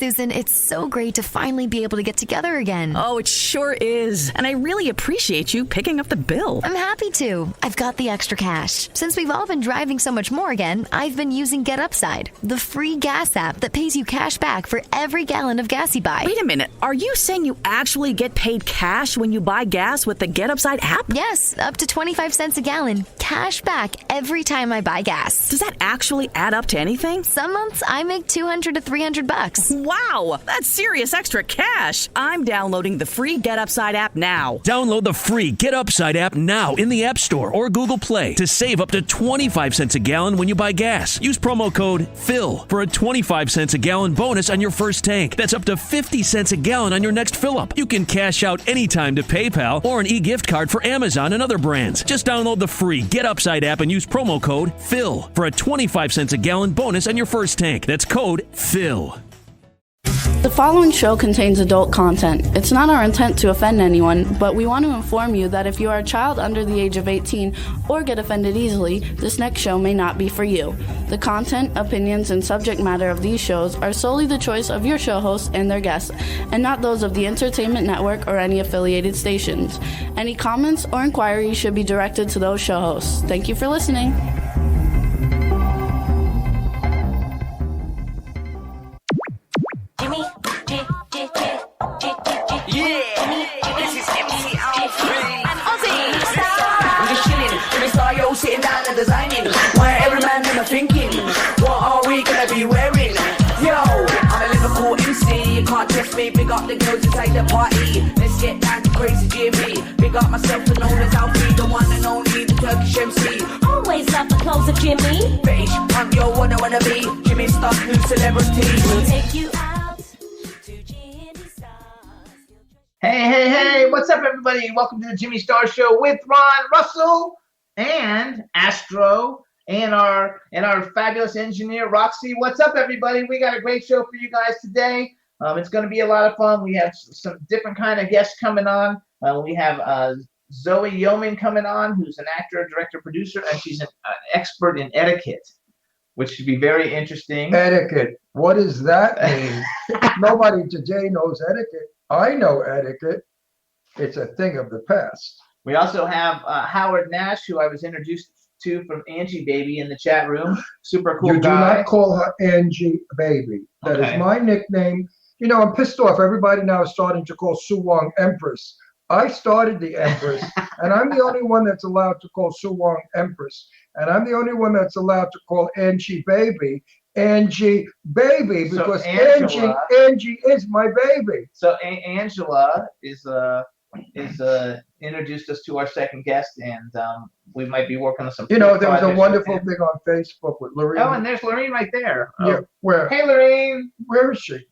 Susan, it's so great to finally be able to get together again. Oh, it sure is. And I really appreciate you picking up the bill. I'm happy to. I've got the extra cash. Since we've all been driving so much more again, I've been using Get Upside, the free gas app that pays you cash back for every gallon of gas you buy. Wait a minute. Are you saying you actually get paid cash when you buy gas with the Get Upside app? Yes, up to 25 cents a gallon. Cash back every time I buy gas. Does that actually add up to anything? Some months I make $200 to $300. Wow, that's serious extra cash. I'm downloading the free Get Upside app now. Download the free Get Upside app now in the App Store or Google Play to save up to 25 cents a gallon when you buy gas. Use promo code PHIL for a 25 cents a gallon bonus on your first tank. That's up to 50 cents a gallon on your next fill-up. You can cash out anytime to PayPal or an e-gift card for Amazon and other brands. Just download the free Get Upside app and use promo code PHIL for a 25 cents a gallon bonus on your first tank. That's code PHIL. The following show contains adult content. It's not our intent to offend anyone, but we want to inform you that if you are a child under the age of 18 or get offended easily, this next show may not be for you. The content, opinions, and subject matter of these shows are solely the choice of your show hosts and their guests, and not those of the Entertainment Network or any affiliated stations. Any comments or inquiries should be directed to those show hosts. Thank you for listening. Sitting down and designing, why every man in the thinking, what are we gonna be wearing? Yo, I'm a Liverpool MC, you can't trust me, big up the girls inside the party, let's get down to crazy Jimmy, big up myself and known as Alfie, the one and only, the Turkish MC, always love the clothes of Jimmy, bitch, I'm your one I wanna be, Jimmy Star, new celebrity, we'll take you out to Jimmy Stars. Hey, what's up everybody? Welcome to the Jimmy Star Show with Ron Russell and Astro and our fabulous engineer Roxy. What's up everybody? We got a great show for you guys today. It's going to be a lot of fun. We have some different kind of guests coming on. We have Zeo Yeoman coming on, who's an actor, director, producer, and she's an expert in etiquette, which should be very interesting. Etiquette. What does that mean? Nobody today knows etiquette. I know etiquette. It's a thing of the past. We also have Howard Nash, who I was introduced to from Angie Baby in the chat room. Super cool guy. You do not call her Angie Baby. That is my nickname. You know, I'm pissed off. Everybody now is starting to call Su Wong Empress. I started the Empress, and I'm the only one that's allowed to call Su Wong Empress. And I'm the only one that's allowed to call Angie Baby because so Angie is my baby. So Angela is introduced us to our second guest, and we might be working on some. You know, there was a wonderful thing on Facebook with Lorene. Oh, and there's Lorene right there. Yeah, where? Hey, Lorene. Where is she?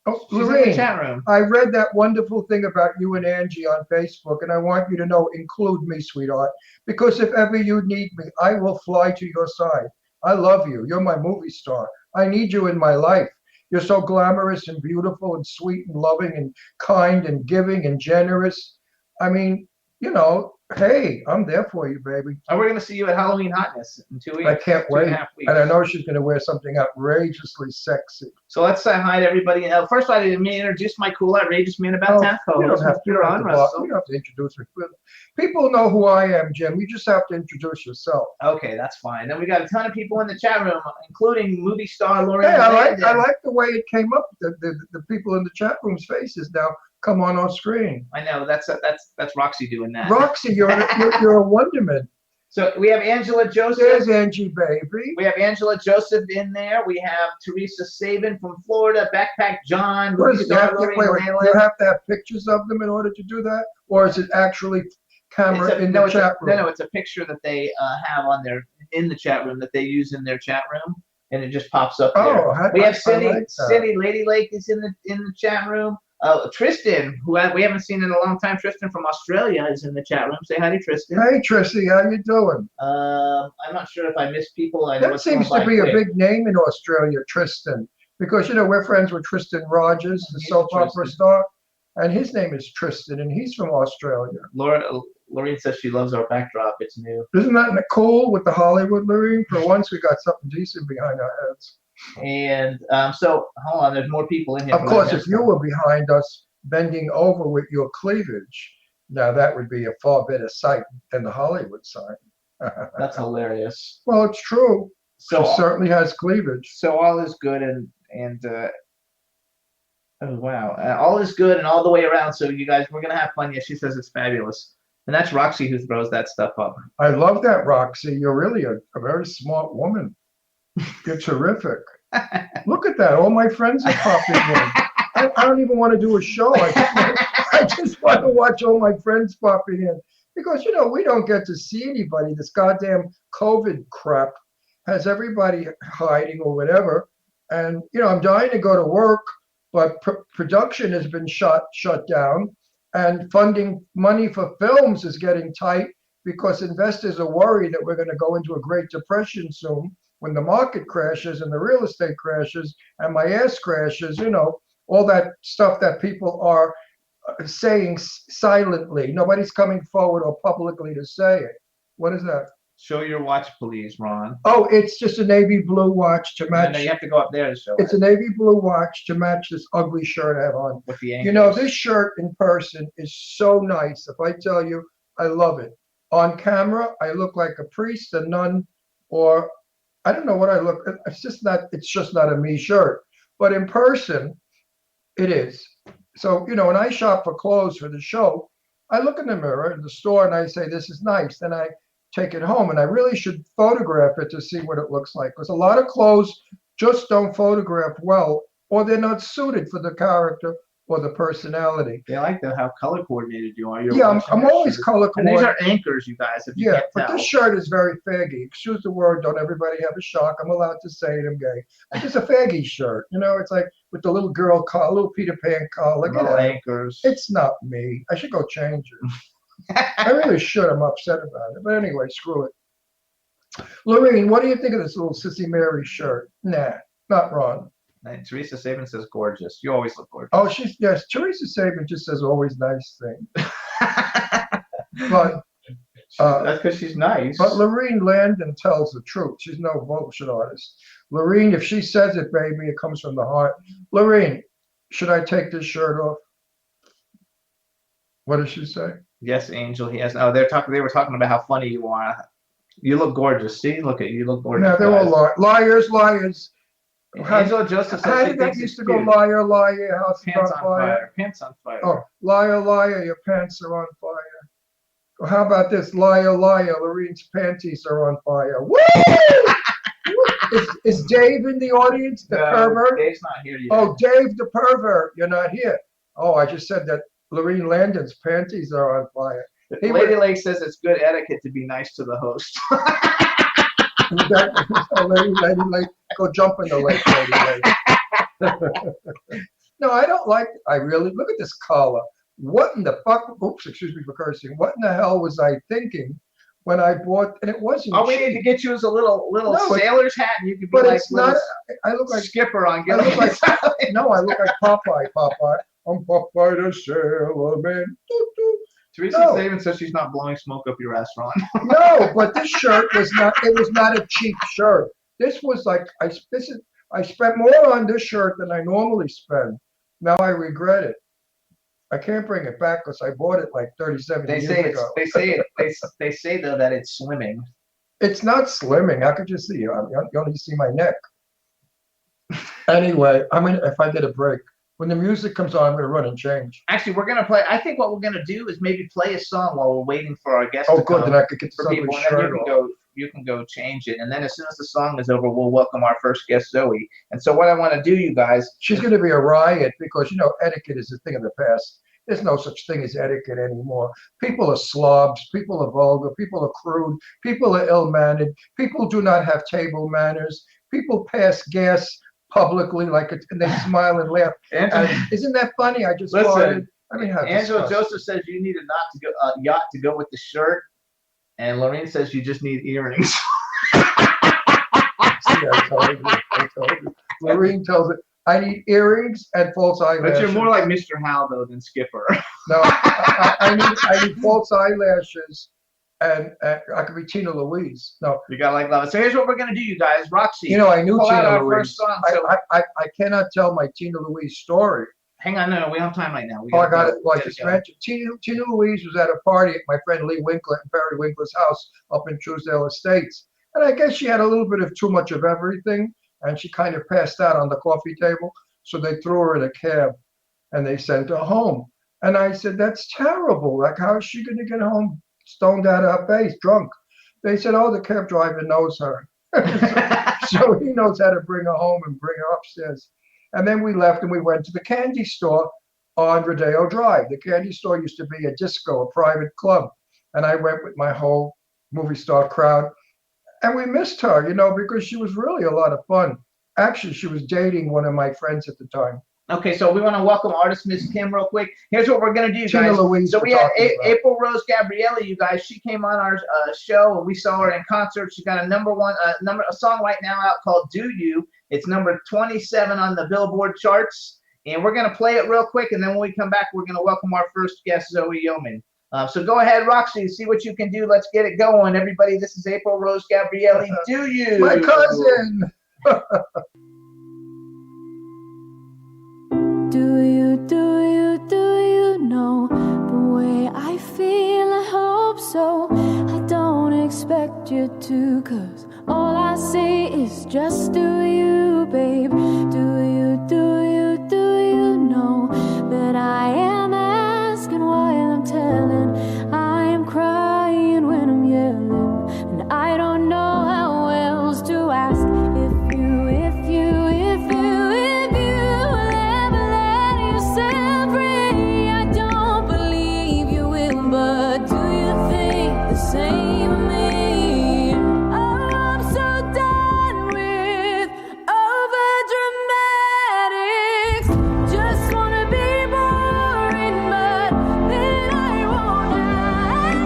Oh, she's Lorene. in the chat room. I read that wonderful thing about you and Angie on Facebook, and I want you to know, include me, sweetheart, because if ever you need me, I will fly to your side. I love you. You're my movie star. I need you in my life. You're so glamorous and beautiful and sweet and loving and kind and giving and generous. I mean, you know, hey, I'm there for you, baby. And we're going to see you at Halloween Hotness in 2 weeks. I can't wait. And I know she's going to wear something outrageously sexy. So let's say hi to everybody. First, I didn't introduce my cool, outrageous man about town co-host. You don't have to introduce me. People know who I am, Jim. You just have to introduce yourself. Okay, that's fine. Then we got a ton of people in the chat room, including movie star Lorene. Hey, I like the way it came up. The people in the chat room's faces now come on our screen. I know that's Roxy doing that. Roxy, you're a wonderment. So we have Angela Joseph. There's Angie Baby. We have Angela Joseph in there. We have Teresa Sabin from Florida. Backpack John. You have to have pictures of them in order to do that, or is it actually camera in the chat room? No, it's a picture that they have in the chat room that they use in their chat room, and it just pops up there. We have Cindy Lady Lake is in the chat room. Tristan, who we haven't seen in a long time, Tristan from Australia is in the chat room. Say hi to Tristan. Hey, Tristan, how you doing? I'm not sure if I missed people. That seems to be a big name in Australia, Tristan, because, you know, we're friends with Tristan Rogers, the soap opera star, and his name is Tristan, and he's from Australia. Lorene says she loves our backdrop. It's new. Isn't that cool with the Hollywood, Lorene? For once, we got something decent behind our heads. And so, hold on, there's more people in here. Of course, if you were behind us bending over with your cleavage, now that would be a far better sight than the Hollywood sign. That's hilarious. Well, it's true. So She certainly has cleavage. So all is good and oh wow, all is good and all the way around. So you guys, we're gonna have fun. Yeah, she says it's fabulous, and that's Roxy who throws that stuff up. I love that, Roxy. You're really a very smart woman. You're terrific. Look at that. All my friends are popping in. I don't even want to do a show. I just want to watch all my friends popping in. Because, we don't get to see anybody. This goddamn COVID crap has everybody hiding or whatever. And, I'm dying to go to work, but production has been shut down. And funding money for films is getting tight because investors are worried that we're going to go into a Great Depression soon when the market crashes and the real estate crashes and my ass crashes, all that stuff that people are saying silently. Nobody's coming forward or publicly to say it. What is that? Show your watch, please, Ron. Oh, it's just a navy blue watch to match. No, you have to go up there to show It's a navy blue watch to match this ugly shirt I have on. With the anchors. This shirt in person is so nice. If I tell you, I love it. On camera, I look like a priest, a nun, or I don't know what I look. It's just not a me shirt. But in person, it is. So, when I shop for clothes for the show, I look in the mirror in the store and I say, this is nice. Then I take it home and I really should photograph it to see what it looks like. Because a lot of clothes just don't photograph well, or they're not suited for the character or the personality. They like how color coordinated you are. I'm always color coordinated. And these are anchors, you guys. If you can't but tell. This shirt is very faggy. Excuse the word. Don't everybody have a shock. I'm allowed to say it. I'm gay. It's just a faggy shirt. It's like with the little girl collar, little Peter Pan collar. Little anchors. It's not me. I should go change it. I really should. I'm upset about it. But anyway, screw it. Lorene, what do you think of this little Sissy Mary shirt? Nah, not Ron. And Teresa Saban says gorgeous. You always look gorgeous. Oh, yes. Teresa Saban just says always nice things. But that's because she's nice. But Lorene Landon tells the truth. She's no bullshit artist. Lorene, if she says it, baby, it comes from the heart. Lorene, should I take this shirt off? What does she say? Yes, Angel. He has. Oh, they were talking about how funny you are. You look gorgeous. See, look at you. Look gorgeous. No, they're all liars. Angela Joseph says how did that used to go? Liar, liar, your house is on fire. Pants on fire. Oh, liar, liar, your pants are on fire. Well, how about this? Liar, liar, Lorene's panties are on fire. Woo! Is Dave in the audience? The pervert? Dave's not here yet. Oh, Dave the pervert, you're not here. Oh, I just said that Lorene Landon's panties are on fire. Lady Lake says it's good etiquette to be nice to the host. Lady Lake, go jump in the lake, Lady Lake. No, I don't like. I really look at this collar. What in the fuck? Oops, excuse me for cursing. What in the hell was I thinking when I bought? And it wasn't. All we need to get you is a little sailor's hat, and you could be like. It's not. I look like Skipper on. I look like. No, I look like Popeye. Popeye. I'm Popeye the Sailor Man. Teresa Saban says she's not blowing smoke up your ass, Ron. No, but this shirt was not. It was not a cheap shirt. This was like I spent more on this shirt than I normally spend. Now I regret it. I can't bring it back because I bought it like 37 years ago. They say though that it's slimming. It's not slimming. How could you see? You only see my neck. Anyway, if I did a break. When the music comes on, I'm going to run and change. Actually, we're going to play. I think what we're going to do is maybe play a song while we're waiting for our guest. Oh, good. Then I could get something shirt off. You can go change it, and then as soon as the song is over, we'll welcome our first guest, Zoe. And so, what I want to do, you guys, she's going to be a riot because etiquette is a thing of the past. There's no such thing as etiquette anymore. People are slobs. People are vulgar. People are crude. People are ill-mannered. People do not have table manners. People pass gas publicly, and they smile and laugh. Isn't that funny? I just listen. Farted. Angela Joseph says you need a yacht to go with the shirt, and Lorraine says you just need earrings. See, I told you. Lorraine tells it. I need earrings and false eyelashes. But you're more like Mr. Hal though than Skipper. No, I need false eyelashes and I could be Tina Louise. No, You gotta like love it. So here's what we're gonna do, you guys. Roxy, you know, I knew pull out Tina our Louise. first song. So I cannot tell my Tina Louise story. hang on, no, we don't have time right now. We Oh, I got go. it. Well, I Gotta just go. mentioned Tina Louise was at a party at my friend Lee Winkler and Perry Winkler's house up in Truesdale Estates. And I guess she had a little bit of too much of everything, and she kind of passed out on the coffee table. So they threw her in a cab, and they sent her home. And I said, that's terrible. Like, how is she going to get home stoned out of her face, drunk? They said, oh, the cab driver knows her. So he knows how to bring her home and bring her upstairs. And then we left and we went to the candy store on Rodeo Drive. The candy store used to be a disco, a private club. And I went with my whole movie star crowd. And we missed her, you know, because she was really a lot of fun. Actually, she was dating one of my friends at the time. Okay, so we want to welcome artist Miss Kim real quick. Here's what we're gonna do, Tina guys. Louise So we're we had talking about. April Rose Gabrielle, you guys. She came on our show and we saw her in concert. She got a a song right now out called "Do You." It's number 27 on the Billboard charts, and we're gonna play it real quick. And then when we come back, we're gonna welcome our first guest, Zeo Yeoman. So go ahead, Roxy, see what you can do. Let's get it going, everybody. This is April Rose Gabrielle. Do you? My cousin. Do you know the way I feel? I hope so. I don't expect you to, 'cause all I say is just do you, babe. Do you know that I am asking while I'm telling? I am crying when I'm yelling, and I don't know how else to ask. If you will ever let yourself free. I don't believe you will, but do you think the same of me? Oh, I'm so done with over dramatics. Just wanna be boring, but then I won't act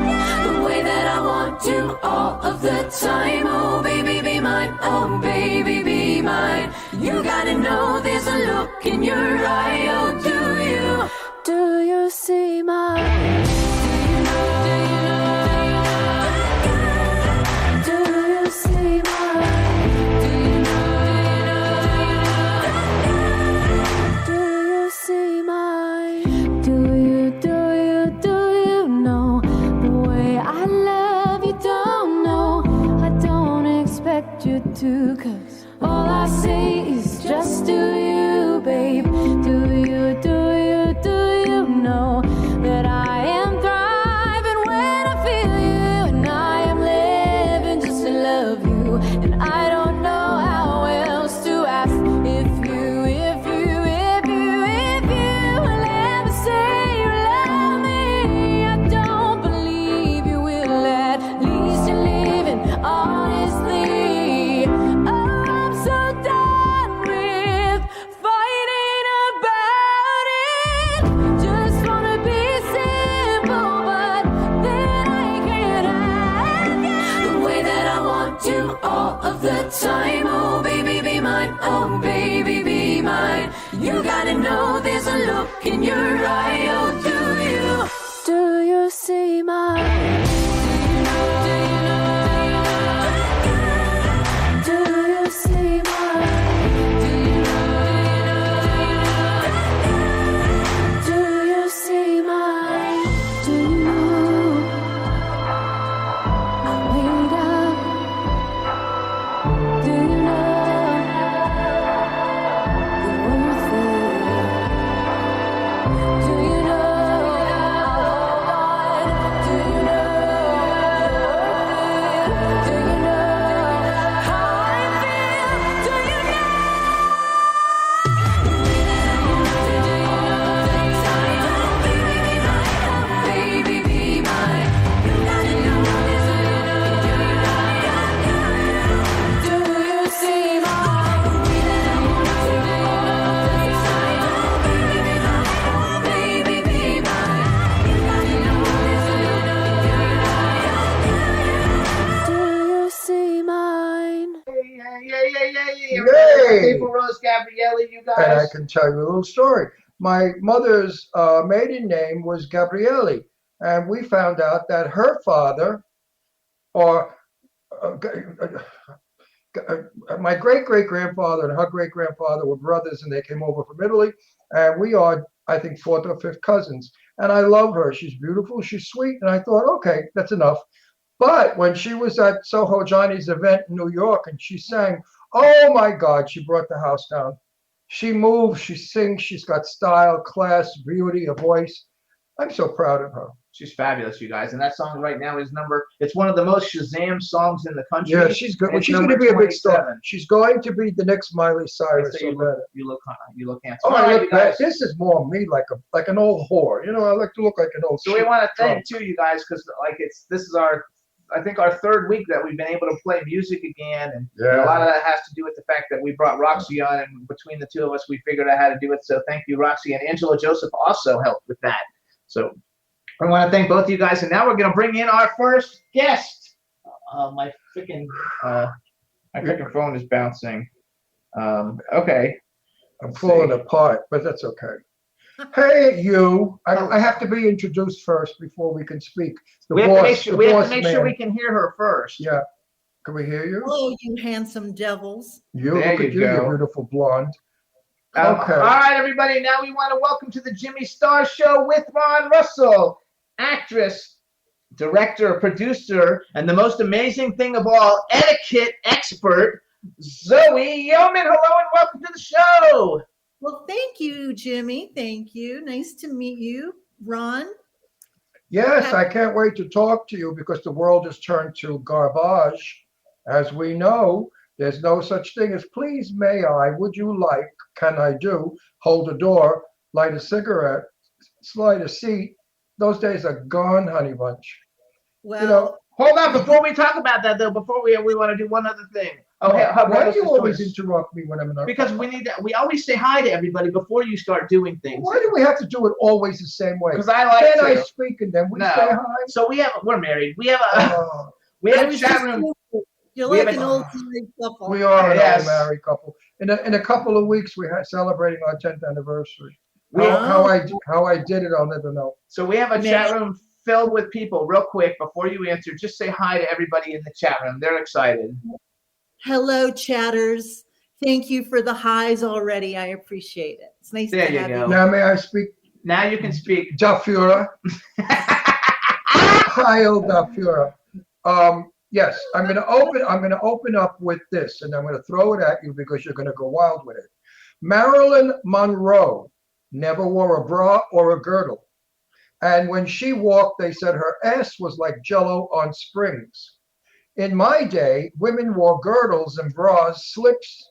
the way that I want to all of the time. Oh baby, be mine. Oh baby, be mine. You gotta know there's a look in your eye. Oh, do you see my? Do you see my? Do you see my? Do you know the way I love you? Don't know. I don't expect you to, 'cause all I say is just do you, babe. Do you know that I am thriving when I feel you, and I am living just to love you, and I don't know how else to ask. If you will ever say you love me, I don't believe you will. At least you're living honestly. Oh, I'm so done with fighting about it. Just wanna be simple, but then I can't act the way that I want to all of the time. Oh baby, be mine. Oh baby, be mine. You gotta know there's a look in your eye. Oh, do you see my? Do you see my? Do you see my? Do you know I wait up? Do you know you're worth it? Do you know I'll hold on? Do you know you're worth it? Do you know how I feel? Do you baby, be mine. You gotta know do you see my? Baby, be mine. You gotta know do you see mine? Yay! April Rose Gabrielle, you And I guys. can tell you a little story. My mother's maiden name was Gabriele, and we found out that her father or my great-great-grandfather and her great-grandfather were brothers, and they came over from Italy, and we are, I think, fourth or fifth cousins. And I love her. She's beautiful. She's sweet. And I thought, okay, that's enough. But when she was at Soho Johnny's event in New York and she sang, oh my God, she brought the house down. She moves, she sings, she's got style, class, beauty, a voice. I'm so proud of her. She's fabulous, you guys. And that song right now is it's one of the most Shazam songs in the country. Yeah, she's good. Well, she's going to be a big star. She's going to be the next Miley Cyrus. So you look handsome. Oh, I look bad. This is more me, like an old whore. You know, I like to look like an old. So we want to thank too, you guys, because this is our third week that we've been able to play music again, and a lot of that has to do with the fact that we brought Roxy on, and between the two of us, we figured out how to do it. So thank you, Roxy, and Angela Joseph also helped with that. So I want to thank both of you guys, and now we're going to bring in our first guest. My freaking phone is bouncing. Okay, I'm falling apart, but that's okay. Hey, you! I have to be introduced first before we can speak. We have to make sure we can hear her first. Yeah, can we hear you? Hello, you handsome devils! Look at you, you beautiful blonde. Okay. All right, everybody. Now we want to welcome to the Jimmy Star Show with Ron Russell, actress, director, producer, and the most amazing thing of all, etiquette expert, Zeo Yeoman. Hello and welcome to the show. Well, thank you, Jimmy. Thank you. Nice to meet you, Ron. Yes, I can't wait to talk to you because the world has turned to garbage. As we know, there's no such thing as please, may I, would you like, can I do, hold a door, light a cigarette, slide a seat. Those days are gone, honey bunch. Well, hold on. Before we talk about that, though, before we want to do one other thing. Okay, why do you always interrupt me when I'm in our Because we always say hi to everybody before you start doing things. Why do we have to do it always the same way? Because I like to. I speak and then we say hi. So we're married. We have a chat room. You're like an old married couple. We are an old married couple. In a couple of weeks, we're celebrating our 10th anniversary. How I did it, I'll never know. So we have a chat room filled with people. Real quick, before you answer, just say hi to everybody in the chat room. They're excited. Hello, chatters. Thank you for the highs already. I appreciate it. It's nice to have you. Now may I speak? Now you can speak. Da Führer. Heil da Führer. Yes, I'm going to open up with this, and I'm going to throw it at you because you're going to go wild with it. Marilyn Monroe never wore a bra or a girdle. And when she walked, they said her ass was like Jell-O on springs. In my day, women wore girdles and bras, slips,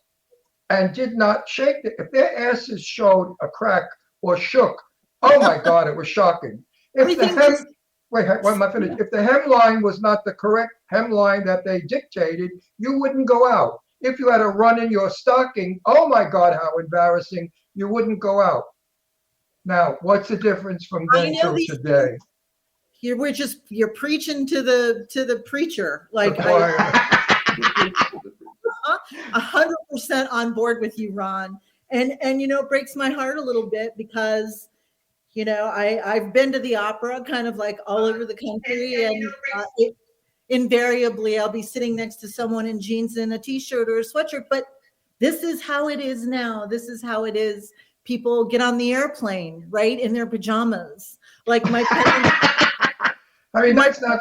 and did not shake it. If their asses showed a crack or shook, oh my God, it was shocking. If the hemline was not the correct hemline that they dictated, you wouldn't go out. If you had a run in your stocking, oh my God, how embarrassing, you wouldn't go out. Now, what's the difference from then to today? You're preaching to the preacher. Like 100% on board with you, Ron. And it breaks my heart a little bit because I've been to the opera kind of like all over the country, and invariably I'll be sitting next to someone in jeans and a t-shirt or a sweatshirt. But this is how it is now. This is how it is. People get on the airplane, right, in their pajamas. Like my parents. I mean, that's not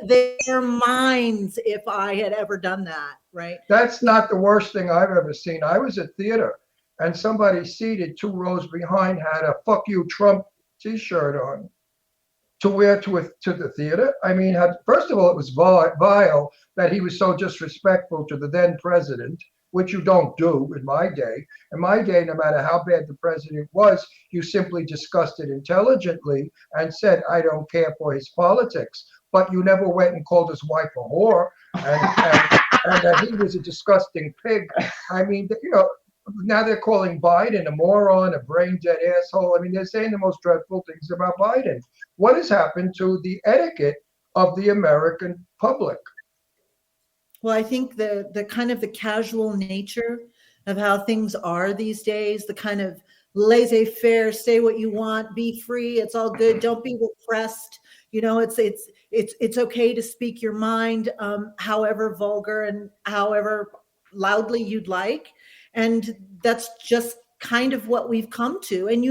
their minds if I had ever done that, right? That's not the worst thing I've ever seen. I was at theater and somebody seated 2 rows behind had a "fuck you Trump" t-shirt on to wear to the theater. I mean, first of all, it was vile that he was so disrespectful to the then president, which you don't do in my day. In my day, no matter how bad the president was, you simply discussed it intelligently and said, I don't care for his politics. But you never went and called his wife a whore and that he was a disgusting pig. I mean, now they're calling Biden a moron, a brain-dead asshole. I mean, they're saying the most dreadful things about Biden. What has happened to the etiquette of the American public? Well, I think the kind of the casual nature of how things are these days, the kind of laissez-faire, say what you want, be free, it's all good, don't be repressed. It's it's okay to speak your mind, however vulgar and however loudly you'd like. And that's just kind of what we've come to. And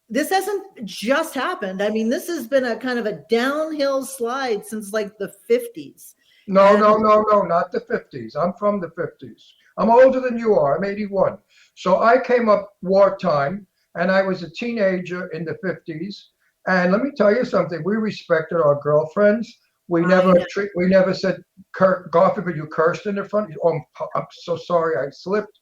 this hasn't just happened. I mean, this has been a kind of a downhill slide since like the 50s. No, not the 50s. I'm from the 50s. I'm older than you are. I'm 81. So I came up wartime, and I was a teenager in the 50s. And let me tell you something. We respected our girlfriends. We never said, God forbid you cursed in the front. Oh, I'm so sorry, I slipped.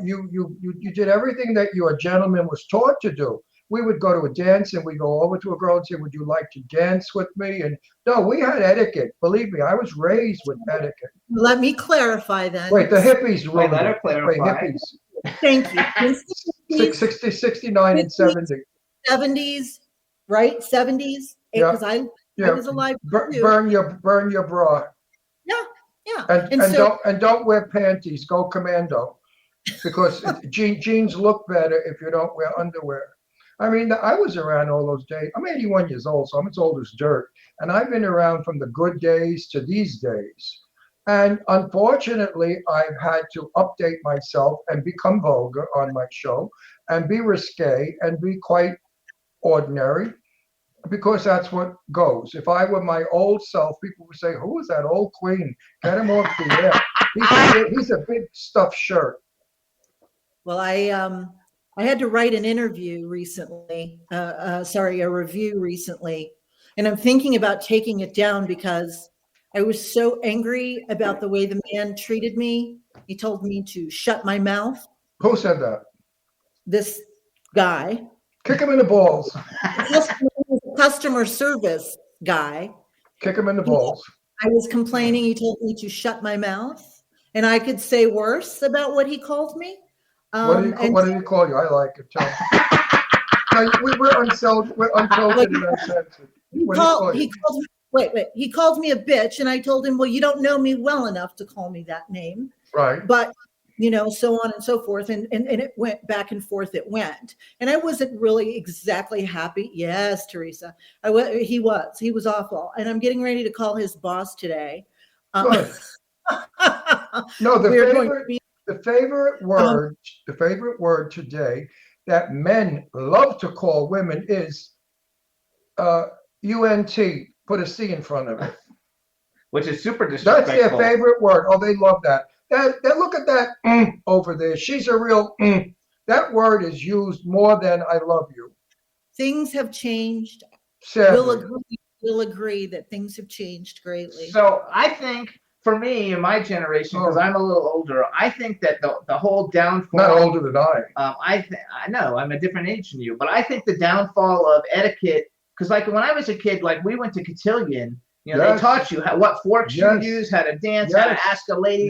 You did everything that a gentleman was taught to do. We would go to a dance and we go over to a girl and say, would you like to dance with me? And no, we had etiquette. Believe me, I was raised with etiquette. Let me clarify then. Wait, the hippies Wait, let her clarify. Hippies. Thank you. 60, 69, and 70. 70s, right? 70s. Because I was alive. Burn your bra. Yeah. And don't wear panties. Go commando. Because jeans look better if you don't wear underwear. I mean, I was around all those days. I'm 81 years old, so I'm as old as dirt. And I've been around from the good days to these days. And unfortunately, I've had to update myself and become vulgar on my show and be risque and be quite ordinary, because that's what goes. If I were my old self, people would say, who is that old queen? Get him off the air. He's a big stuffed shirt. Well, I had to write an interview recently, a review recently, and I'm thinking about taking it down because I was so angry about the way the man treated me. He told me to shut my mouth. Who said that? This guy. Kick him in the balls. Customer service guy. Kick him in the balls. I was complaining. He told me to shut my mouth, and I could say worse about what he called me. What did he call you? I like it. No, we're unfiltered and uncensored. He called me a bitch, and I told him, well, you don't know me well enough to call me that name. Right. But, so on and so forth. And it went back and forth. It went. And I wasn't really exactly happy. Yes, Teresa. He was awful. And I'm getting ready to call his boss today. No, the favorite word today that men love to call women is UNT. Put a C in front of it. Which is super disrespectful. That's their favorite word. Oh, they love that. Look at that over there. She's a real That word is used more than I love you. Things have changed. We'll agree that things have changed greatly. So I think, for me, in my generation, because I'm a little older, I think that the whole downfall. Not older than I. I know I'm a different age than you, but I think the downfall of etiquette, because like when I was a kid, like we went to cotillion, they taught you what forks you use, how to dance, how to ask a lady.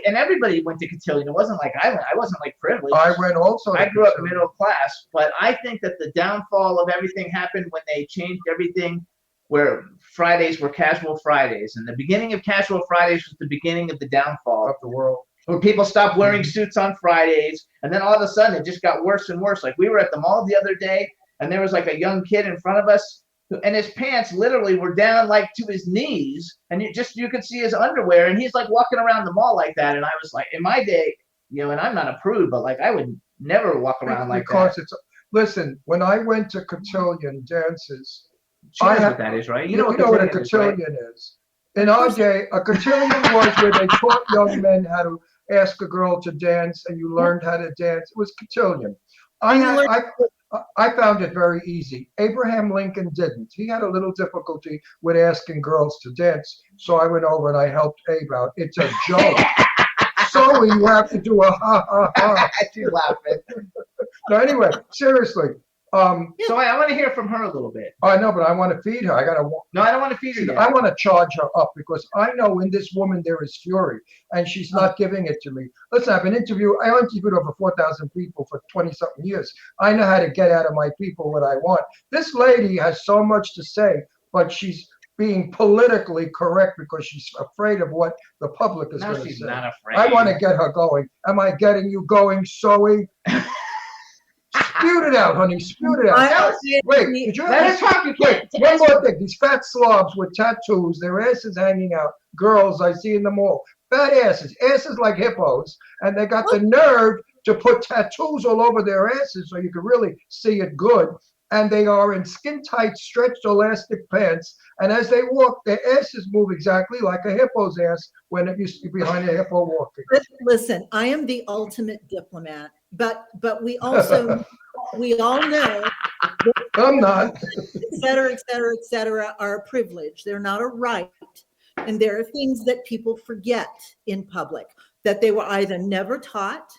And everybody went to cotillion. It wasn't like I wasn't like privileged. I went also. I grew up middle class, but I think that the downfall of everything happened when they changed everything, where Fridays were casual Fridays. And the beginning of casual Fridays was the beginning of the downfall of the world. Where people stopped wearing suits on Fridays. And then all of a sudden it just got worse and worse. Like we were at the mall the other day and there was like a young kid in front of us and his pants literally were down like to his knees. And you could see his underwear and he's like walking around the mall like that. And I was like, in my day, and I'm not a prude, but like I would never walk around like that. Listen, when I went to cotillion dances, She knows what that is, right? You know what a cotillion is. In our day, a cotillion was where they taught young men how to ask a girl to dance, and you learned how to dance. It was cotillion. I found it very easy. Abraham Lincoln didn't. He had a little difficulty with asking girls to dance, so I went over and I helped Abe out. It's a joke. So you have to do a ha ha ha. She's laughing. No, anyway, seriously. So I want to hear from her a little bit. I know, but I want to feed her. No, I don't want to feed her yet. I want to charge her up because I know in this woman there is fury, and she's not giving it to me. Listen, I interviewed over 4,000 people for 20-something years. I know how to get out of my people what I want. This lady has so much to say, but she's being politically correct because she's afraid of what the public is going to say. No, she's not afraid. I want to get her going. Am I getting you going, Zoe? Spewed it out, honey. Spewed it out. Wait, did you Let her talk. You can't. One more thing. These fat slobs with tattoos, their asses hanging out. Girls I see in the mall. Fat asses like hippos. And they got the nerve to put tattoos all over their asses so you can really see it good. And they are in skin-tight, stretched elastic pants. And as they walk, their asses move exactly like a hippo's ass when it used to be behind a hippo walking. Listen, I am the ultimate diplomat, but we also we all know I'm not. et cetera, are a privilege. They're not a right. And there are things that people forget in public that they were either never taught,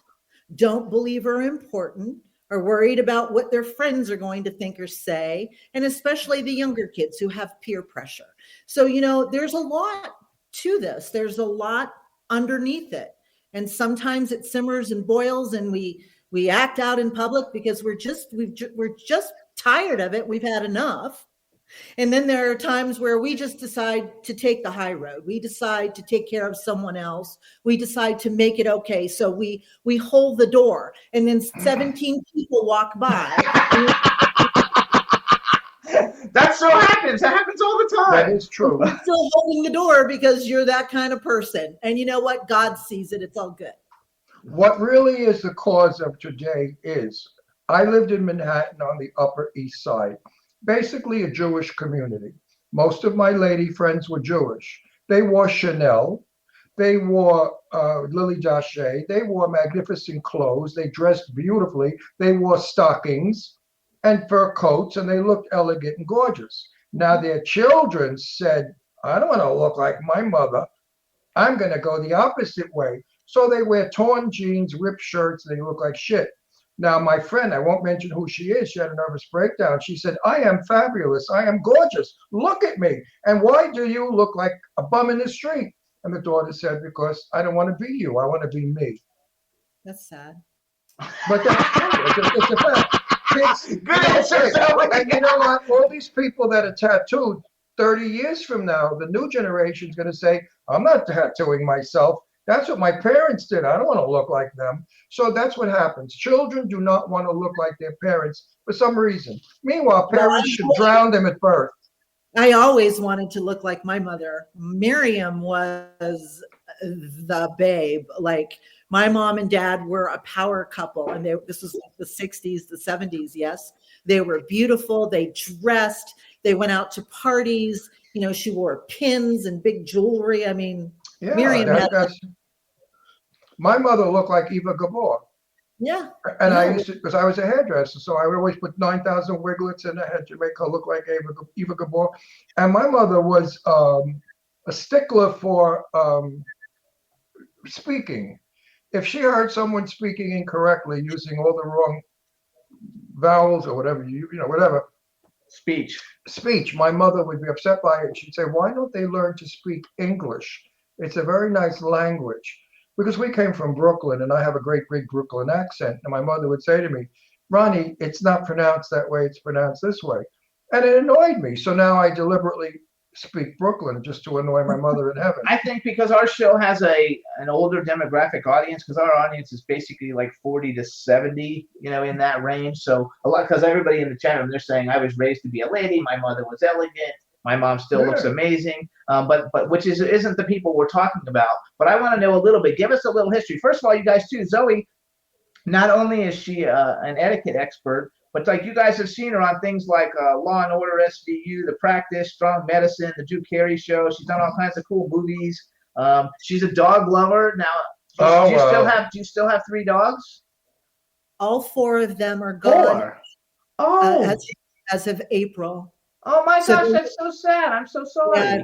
don't believe are important, are worried about what their friends are going to think or say, and especially the younger kids who have peer pressure. So, there's a lot to this. There's a lot underneath it. And sometimes it simmers and boils and we act out in public because we're just tired of it. We've had enough. And then there are times where we just decide to take the high road. We decide to take care of someone else. We decide to make it okay. So we hold the door, and then 17 people walk by. That so happens. That happens all the time. That is true. You're still holding the door because you're that kind of person. And you know what? God sees it. It's all good. What really is the cause of today is I lived in Manhattan on the Upper East Side. Basically a Jewish community. Most of my lady friends were Jewish. They wore Chanel. They wore Lily Daché. They wore magnificent clothes. They dressed beautifully. They wore stockings and fur coats, and they looked elegant and gorgeous. Now their children said, I don't want to look like my mother. I'm going to go the opposite way. So they wear torn jeans, ripped shirts, and they look like shit. Now, my friend, I won't mention who she is. She had a nervous breakdown. She said, I am fabulous. I am gorgeous. Look at me. And why do you look like a bum in the street? And the daughter said, because I don't want to be you. I want to be me. That's sad. But that's true. It's a fact. Good answer, Zoe. And you know what? All these people that are tattooed 30 years from now, the new generation is going to say, I'm not tattooing myself. That's what my parents did. I don't want to look like them. So that's what happens. Children do not want to look like their parents for some reason. Meanwhile, parents should drown them at birth. I always wanted to look like my mother. Miriam was the babe. Like, my mom and dad were a power couple, and this was like the 60s, the 70s, yes. They were beautiful. They dressed. They went out to parties. She wore pins and big jewelry. I mean, yeah, Miriam my mother looked like Eva Gabor. Yeah. And I used to, because I was a hairdresser, so I would always put 9,000 wiglets in her head to make her look like Eva Gabor. And my mother was a stickler for speaking. If she heard someone speaking incorrectly, using all the wrong vowels or whatever, whatever. Speech. My mother would be upset by it. She'd say, why don't they learn to speak English? It's a very nice language. Because we came from Brooklyn, and I have a great big Brooklyn accent. And my mother would say to me, Ronnie, it's not pronounced that way. It's pronounced this way. And it annoyed me. So now I deliberately speak Brooklyn just to annoy my mother in heaven. I think because our show has an older demographic audience, because our audience is basically like 40 to 70, in that range. So a lot, because everybody in the chat room, they're saying I was raised to be a lady. My mother was elegant. My mom still looks amazing, but which isn't the people we're talking about. But I want to know a little bit. Give us a little history. First of all, you guys too. Zoe, not only is she an etiquette expert, but like you guys have seen her on things like Law and Order, SVU, The Practice, Strong Medicine, The Drew Carey Show. She's done all kinds of cool movies. She's a dog lover. Now, do you still have 3 dogs? All 4 of them are gone. 4. As of April. Oh my gosh, that's so sad. I'm so sorry.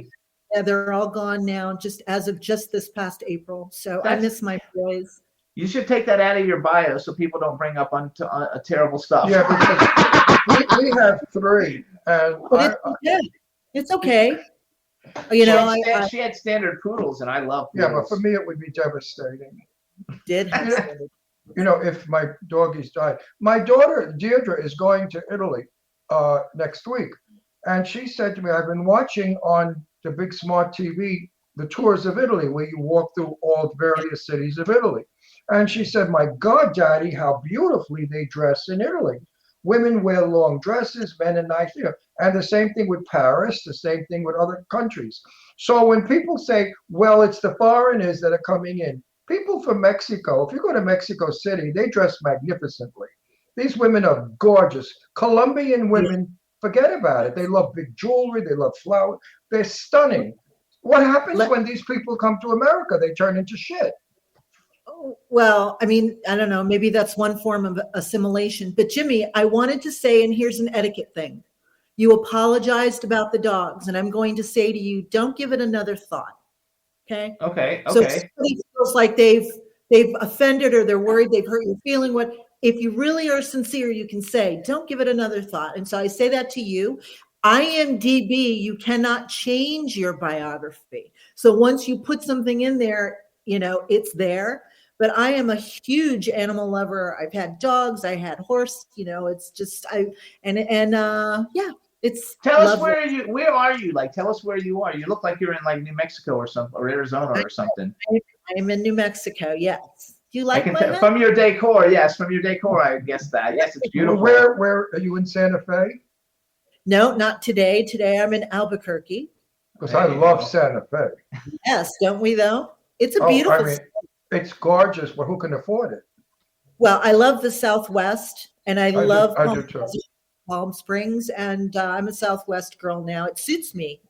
Yeah, they're all gone now, just as of this past April. So I miss my boys. You should take that out of your bio so people don't bring up terrible stuff. Yeah, because we have 3. And it's okay. She had standard poodles, and I love poodles. Yeah, but for me, it would be devastating. Did have standard. If my doggies died. My daughter, Deirdre, is going to Italy next week. And she said to me, I've been watching on the big smart TV, the tours of Italy, where you walk through all various cities of Italy. And she said, my God, Daddy, how beautifully they dress in Italy. Women wear long dresses, men are nice, and the same thing with Paris, the same thing with other countries. So when people say, well, it's the foreigners that are coming in, people from Mexico, if you go to Mexico City, they dress magnificently. These women are gorgeous. Colombian women, forget about it. They love big jewelry, they love flowers, they're stunning. What happens when these people come to America? They turn into shit. Well, I mean, I don't know, maybe that's one form of assimilation. But Jimmy, I wanted to say, and here's an etiquette thing. You apologized about the dogs, and I'm going to say to you, don't give it another thought. Okay? Okay. So if somebody feels like they've offended or they're worried they've hurt your feeling, if you really are sincere, you can say, don't give it another thought. And so I say that to you. IMDb, you cannot change your biography. So once you put something in there, it's there. But I am a huge animal lover. I've had dogs. I had horse. It's just it's. Tell us lovely. where are you? Like, tell us where you are. You look like you're in like New Mexico or something, or Arizona or something. I'm in New Mexico. Yes. Do you like from your decor? Yes, from your decor. I guess that. Yes, it's beautiful. Where are you in Santa Fe? No, not today. Today I'm in Albuquerque. Because I love Santa Fe. Yes, don't we though? It's a beautiful. It's gorgeous, but who can afford it? Well, I love the Southwest, and I love do Palm Springs, and I'm a Southwest girl now. It suits me.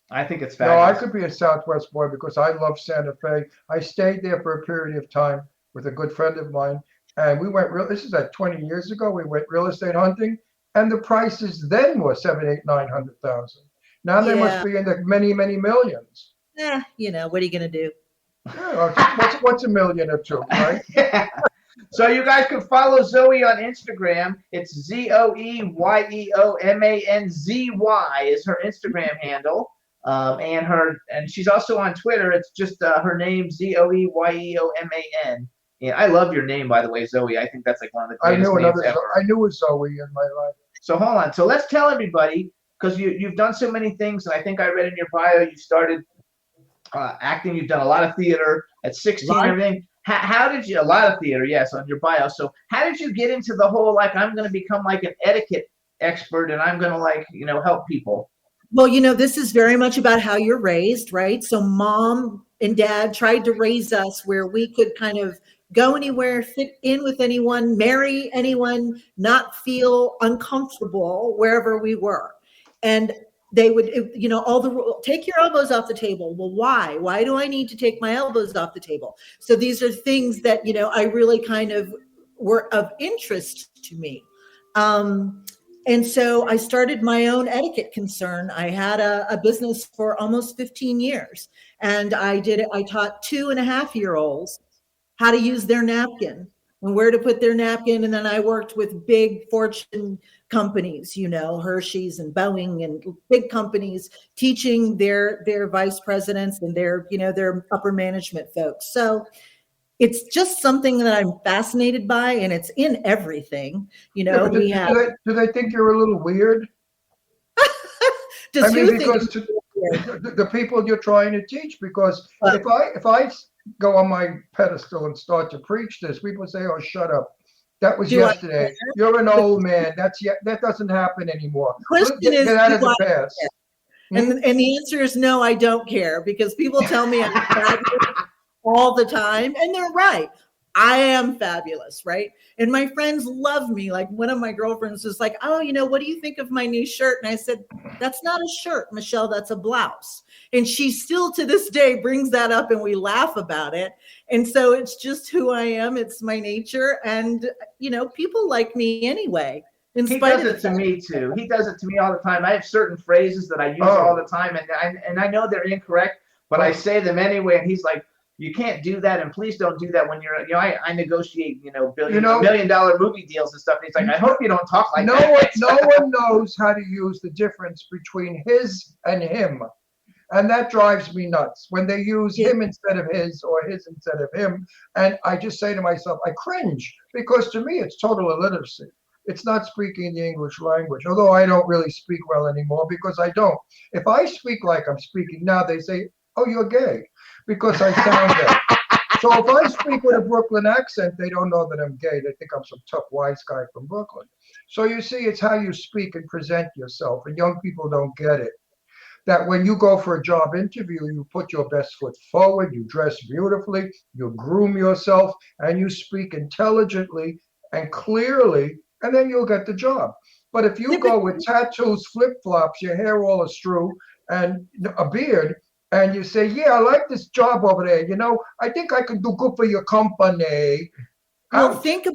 I think it's fabulous. fabulous. No, I could be a Southwest boy because I love Santa Fe. I stayed there for a period of time with a good friend of mine, and we went this is like 20 years ago. We went real estate hunting, and the prices then were 7, 8, 900,000. Now they must be in the many, many millions. What are you going to do? Yeah, what's a million or two, right? So you guys can follow Zoe on Instagram. It's ZoeYeomanzy is her Instagram handle, and she's also on Twitter. It's just her name ZoeYeoman. Yeah, I love your name, by the way, Zoe. I think that's like one of the greatest names ever. I knew a Zoe in my life. So hold on. So let's tell everybody, because you've done so many things, and I think I read in your bio you started acting. You've done a lot of theater at 16 and everything. How did you, a lot of theater, yes, on your bio. So how did you get into the whole, like, I'm going to become like an etiquette expert and I'm going to help people? Well, this is very much about how you're raised, right? So mom and dad tried to raise us where we could kind of go anywhere, fit in with anyone, marry anyone, not feel uncomfortable wherever we were. And they would, all the rules, take your elbows off the table. Well, why? Why do I need to take my elbows off the table? So these are things that, I really kind of were of interest to me. And so I started my own etiquette concern. I had a business for almost 15 years. And I taught 2.5-year-olds how to use their napkin and where to put their napkin. And then I worked with big Fortune companies, Hershey's and Boeing and big companies, teaching their vice presidents and their upper management folks. So it's just something that I'm fascinated by, and it's in everything. Do they think you're a little weird? Because the people you're trying to teach, because if I go on my pedestal and start to preach this, people say, oh, shut up. That was yesterday. You're an old man. That doesn't happen anymore. Get out of the past. And the answer is no, I don't care, because people tell me I'm fabulous all the time, and they're right. I am fabulous, right? And my friends love me. Like one of my girlfriends was like, oh, what do you think of my new shirt? And I said, that's not a shirt, Michelle, that's a blouse. And she still to this day brings that up and we laugh about it. And so it's just who I am. It's my nature. And, people like me anyway. He does it to me too. He does it to me all the time. I have certain phrases that I use all the time, and I know they're incorrect, but I say them anyway. And he's like, you can't do that, and please don't do that when you're, I negotiate, $1 million movie deals and stuff. And he's like, I hope you don't talk like that. No one knows how to use the difference between his and him. And that drives me nuts when they use him instead of his or his instead of him. And I just say to myself, I cringe, because to me, it's total illiteracy. It's not speaking the English language, although I don't really speak well anymore because I don't. If I speak like I'm speaking now, they say, oh, you're gay, because I sound gay. So if I speak with a Brooklyn accent, they don't know that I'm gay. They think I'm some tough, wise guy from Brooklyn. So you see, it's how you speak and present yourself. And young people don't get it. That when you go for a job interview, you put your best foot forward, you dress beautifully, you groom yourself, and you speak intelligently and clearly, and then you'll get the job. But if you go with tattoos, flip-flops, your hair all astrew, and a beard, and you say, yeah, I like this job over there, I think I could do good for your company. Well, think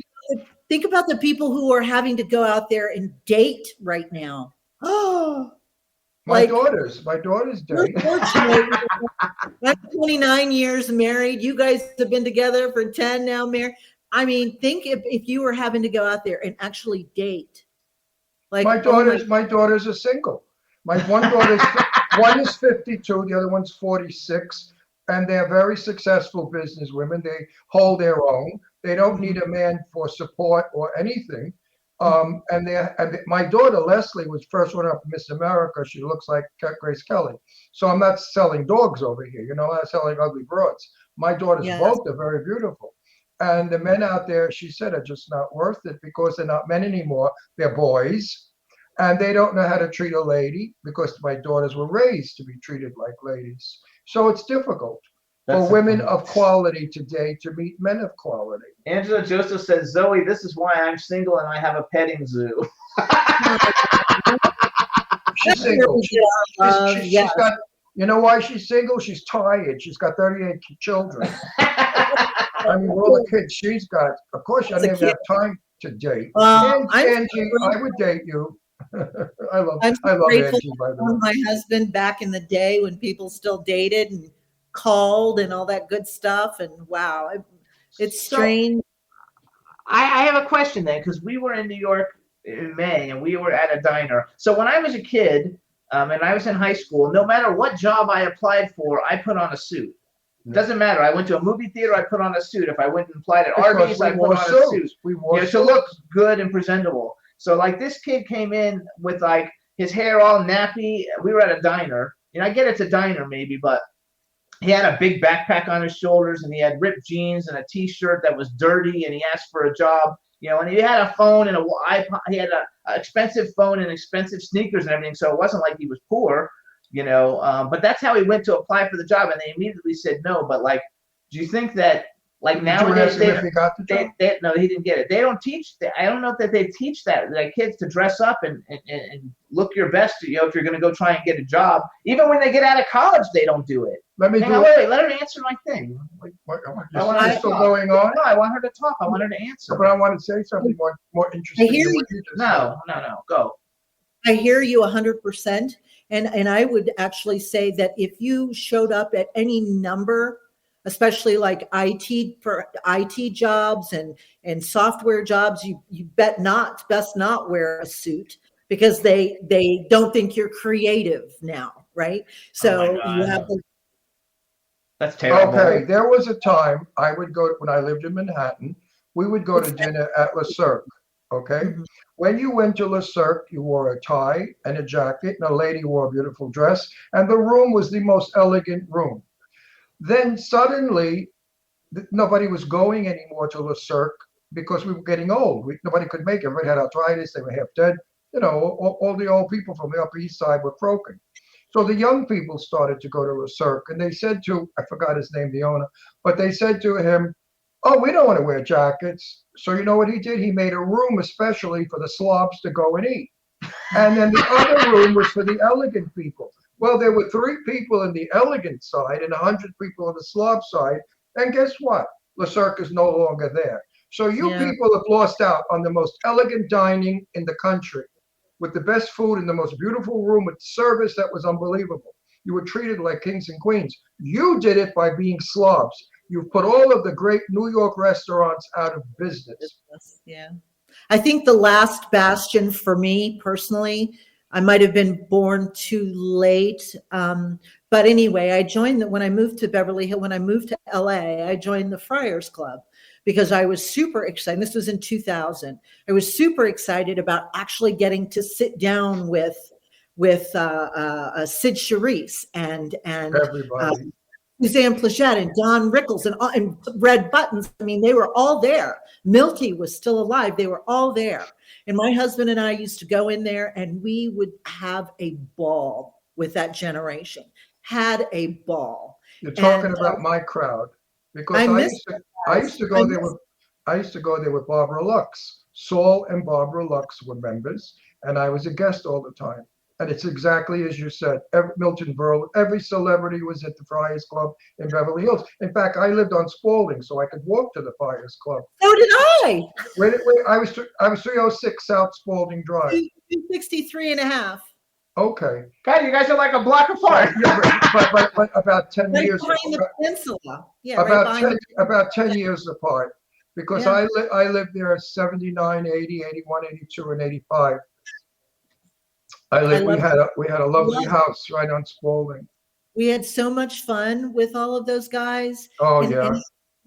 about the people who are having to go out there and date right now. Oh, my daughters date. I'm 29 years married. You guys have been together for 10 now, married. I mean, think if you were having to go out there and actually date. Like my daughters are single. My one is 52, the other one's 46, and they're very successful business women. They hold their own. They don't need a man for support or anything. And my daughter Leslie was first one up Miss America. She looks like Grace Kelly. So I'm not selling dogs over here. I'm not selling ugly broads. My daughters both are very beautiful. And the men out there, she said, are just not worth it because they're not men anymore. They're boys. And they don't know how to treat a lady because my daughters were raised to be treated like ladies. So it's difficult for women of quality today to meet men of quality. Angela Joseph says, Zoe, this is why I'm single and I have a petting zoo. She's single. She's got, you know why she's single? She's tired. She's got 38 children. I mean, all the kids she's got. Of course, I didn't have time to date. Angie, I would date you. I love Angie, by the way. My husband back in the day when people still dated and called and all that good stuff. And wow, it's strange. I have a question then, because we were in New York in May and we were at a diner. So when I was a kid and I was in high school, no matter what job I applied for, I put on a suit. Doesn't matter. I went to a movie theater, I put on a suit. If I went and applied at Arby's, I put on a suit. To look good and presentable. So like this kid came in with like his hair all nappy. We were at a diner. I get it's a diner maybe, but he had a big backpack on his shoulders and he had ripped jeans and a t-shirt that was dirty and he asked for a job, and he had a phone and he had an expensive phone and expensive sneakers and everything. So it wasn't like he was poor, but that's how he went to apply for the job and they immediately said no. But like, do you think that like nowadays no, he didn't get it. They don't teach that. I don't know that they teach that like kids to dress up and look your best. If you're going to go try and get a job, even when they get out of college, they don't do it. Wait, let her answer my thing. Still going on? No, I want her to talk. I want her to answer. But I want to say something more interesting. I hear you. No, go. I hear you 100%. And I would actually say that if you showed up at any number, especially like IT jobs and software jobs, you best not wear a suit because they don't think you're creative now, right? So you have to. That's terrible. Okay, there was a time I would go when I lived in Manhattan. We would go to dinner at Le Cirque. Okay, when you went to Le Cirque, you wore a tie and a jacket, and a lady wore a beautiful dress, and the room was the most elegant room. Then suddenly, nobody was going anymore to Le Cirque because we were getting old. Nobody could make it. Everybody had arthritis. They were half dead. All the old people from the Upper East Side were croaking. So the young people started to go to Le Cirque, and they said to, I forgot his name, the owner, but they said to him, oh, we don't want to wear jackets. So you know what he did? He made a room especially for the slobs to go and eat. And then the other room was for the elegant people. Well, there were 3 people in the elegant side and 100 people on the slob side. And guess what? Le Cirque is no longer there. So you people have lost out on the most elegant dining in the country with the best food in the most beautiful room with service that was unbelievable. You were treated like kings and queens. You did it by being slobs. You've put all of the great New York restaurants out of business. Yeah. I think the last bastion for me personally, I might have been born too late. But anyway, I joined when I moved to Beverly Hills, when I moved to LA, I joined the Friars Club because I was super excited. This was in 2000. I was super excited about actually getting to sit down with Sid Charisse and everybody. Suzanne Plachette and Don Rickles and Red Buttons. I mean, they were all there. Milty was still alive. They were all there. And my husband and I used to go in there and we would have a ball with that generation. Had a ball. You're talking about my crowd, because I used to go there with Barbara Lux. Saul and Barbara Lux were members, and I was a guest all the time. And it's exactly as you said. Milton Berle, every celebrity was at the Friars Club in Beverly Hills. In fact, I lived on Spalding, so I could walk to the Friars Club. So did I. Wait, I was 306 South Spalding Drive. 263 and a half. Okay. God, you guys are like a block apart. Yeah, but about 10 Right years behind the peninsula. Yeah, about 10 years apart, because Yeah. I lived there 79, 80, 81, 82, and 85. We had a lovely house right on Spalding. We had so much fun with all of those guys. Oh, and, yeah.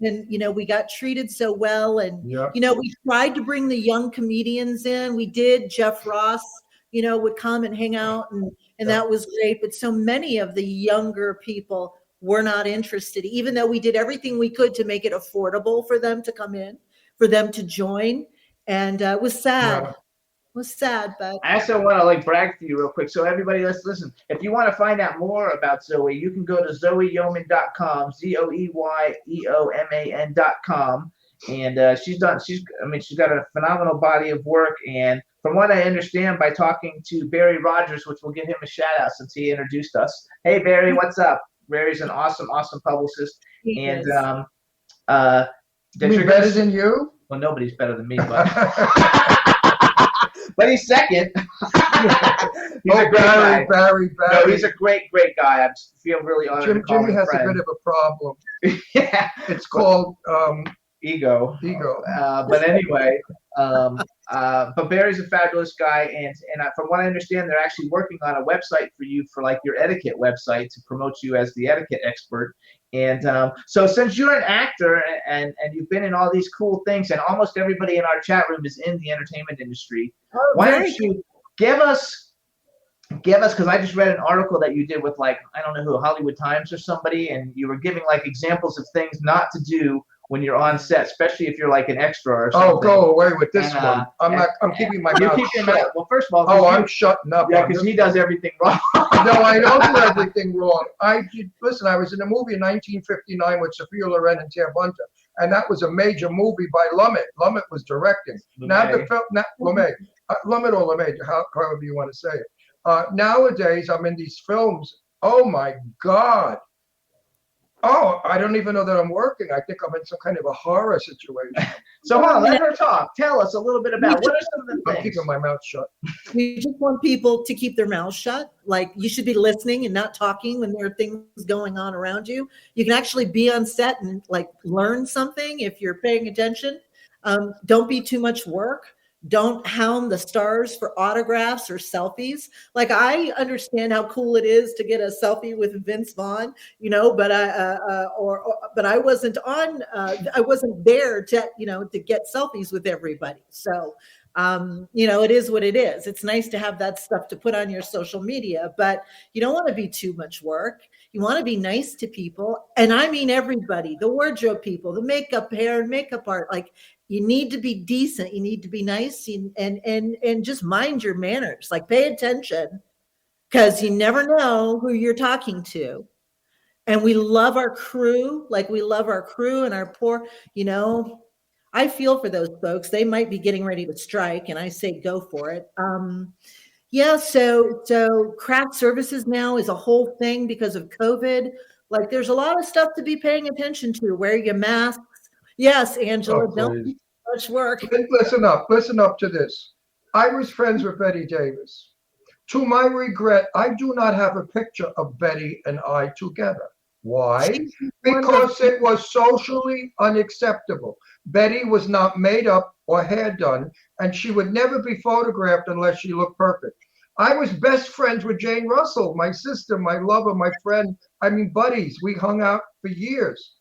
And we got treated so well. And, Yeah. we tried to bring the young comedians in. We did. Jeff Ross, would come and hang out and that was great. But so many of the younger people were not interested, even though we did everything we could to make it affordable for them to come in, for them to join. And it was sad. Yeah. It was sad, but I also want to brag to you real quick. So everybody, let's listen. If you want to find out more about Zoe, you can go to ZoeYeoman.com, ZoeYeoman.com. And she's got a phenomenal body of work. And from what I understand by talking to Barry Rogers, which we'll give him a shout out since he introduced us. Hey, Barry, what's up? Barry's an awesome publicist. He better than you? Well, nobody's better than me, but he's second. He's a great guy. Barry. No, he's a great guy. I feel really honored to call Jimmy him has friend. a bit of a problem. Yeah, It's called ego. But anyway, but Barry's a fabulous guy, and from what I understand, they're actually working on a website for you for your etiquette website to promote you as the etiquette expert. And so since you're an actor and you've been in all these cool things, and almost everybody in our chat room is in the entertainment industry, why don't you give us, because I just read an article that you did with I don't know who, Hollywood Times or somebody, and you were giving examples of things not to do when you're on set, especially if you're an extra or something. Oh, go away with this one. I'm keeping my mouth shut. Well, first of all, I'm shutting up. Yeah, because he does everything wrong. No, I don't do everything wrong. Listen, I was in a movie in 1959 with Sophia Loren and Ted Bunter, and that was a major movie by Lumet. Lumet was directing. Now the film, Lumet or Lumet, however you want to say it. Nowadays, I'm in these films. Oh my God. Oh, I don't even know that I'm working. I think I'm in some kind of a horror situation. So hold on, let her talk. Tell us a little bit about what are some of the things. I'm keeping my mouth shut. we just want people to keep their mouths shut. You should be listening and not talking when there are things going on around you. You can actually be on set and learn something if you're paying attention. Don't be too much work. Don't hound the stars for autographs or selfies. I understand how cool it is to get a selfie with Vince Vaughn, but I wasn't I wasn't there to get selfies with everybody. So, it is what it is. It's nice to have that stuff to put on your social media, but you don't want to be too much work. You want to be nice to people. And I mean, everybody, the wardrobe people, the makeup, hair and makeup art, you need to be decent. You need to be nice and just mind your manners. Pay attention, because you never know who you're talking to. And we love our crew. We love our crew and our poor, I feel for those folks. They might be getting ready to strike, and I say go for it. So craft services now is a whole thing because of COVID. There's a lot of stuff to be paying attention to. Wear your masks. Yes, Angela, don't do much work. Listen up to this. I was friends with Betty Davis. To my regret, I do not have a picture of Betty and I together. Why? Because it was socially unacceptable. Betty was not made up or hair done, and she would never be photographed unless she looked perfect. I was best friends with Jane Russell, my sister, my lover, my friend. Buddies. We hung out for years.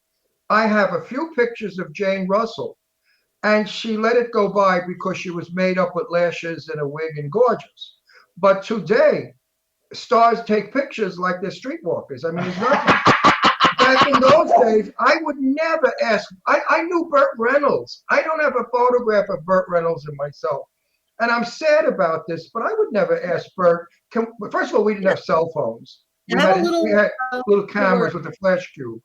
I have a few pictures of Jane Russell, and she let it go by because she was made up with lashes and a wig and gorgeous. But today, stars take pictures like they're streetwalkers. There's nothing. back in those days, I would never ask. I knew Burt Reynolds. I don't have a photograph of Burt Reynolds and myself. And I'm sad about this, but I would never ask Burt. First of all, we didn't have cell phones. We had little cameras with a flash cube.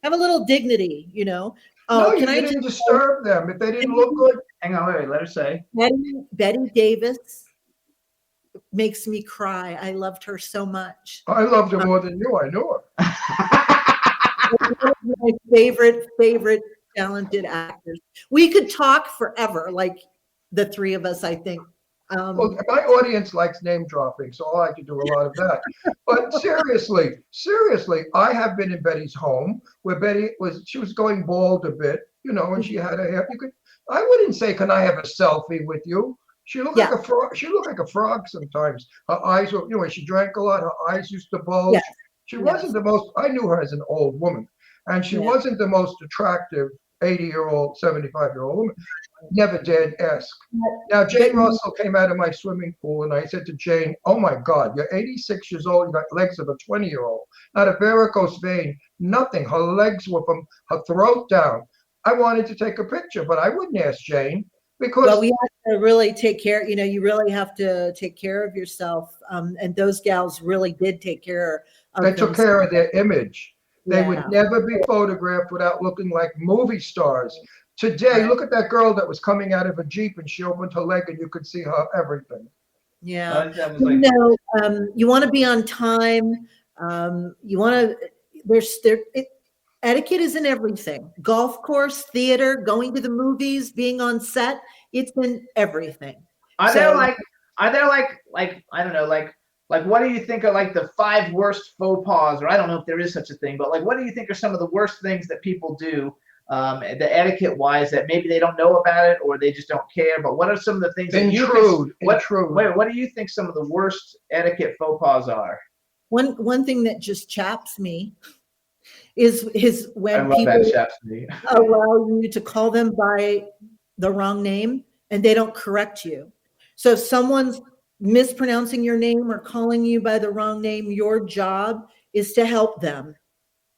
Have a little dignity, you know. No, you didn't disturb them if they didn't look good. Hang on, wait, let her say. Betty Davis makes me cry. I loved her so much. I loved her more than you. I knew her. My favorite talented actors. We could talk forever, like the three of us, I think. Well, my audience likes name dropping, so I like to do a lot of that. But seriously, I have been in Betty's home where she was going bald a bit, you know, and she had a hair. I wouldn't say, "Can I have a selfie with you?" She looked like a frog. She looked like a frog sometimes. Her eyes were, you know, when she drank a lot, her eyes used to bulge. Yes. She wasn't the most. I knew her as an old woman, and she wasn't the most attractive 80-year-old, 75-year-old woman. Never dared ask. Now, Jane Russell came out of my swimming pool, and I said to Jane, "Oh my God, you're 86 years old. You got legs of a 20-year-old. Not a varicose vein, nothing. Her legs were from her throat down." I wanted to take a picture, but I wouldn't ask Jane because we have to really take care. You know, you really have to take care of yourself. And those gals really did take care of. They took care of their image. They would never be photographed without looking like movie stars. Today, look at that girl that was coming out of a Jeep and she opened her leg and you could see her everything. Yeah. You know, you want to be on time. You want to, etiquette is in everything. Golf course, theater, going to the movies, being on set. It's in everything. Are there like, I don't know, like, what do you think are like the 5 worst faux pas, or I don't know if there is such a thing, but like, what do you think are some of the worst things that people do, the etiquette wise, that maybe they don't know about it or they just don't care? But what are some of the things that you think, what do you think some of the worst etiquette faux pas are? One thing that just chaps me is when people allow you to call them by the wrong name and they don't correct you. So if someone's mispronouncing your name or calling you by the wrong name, your job is to help them,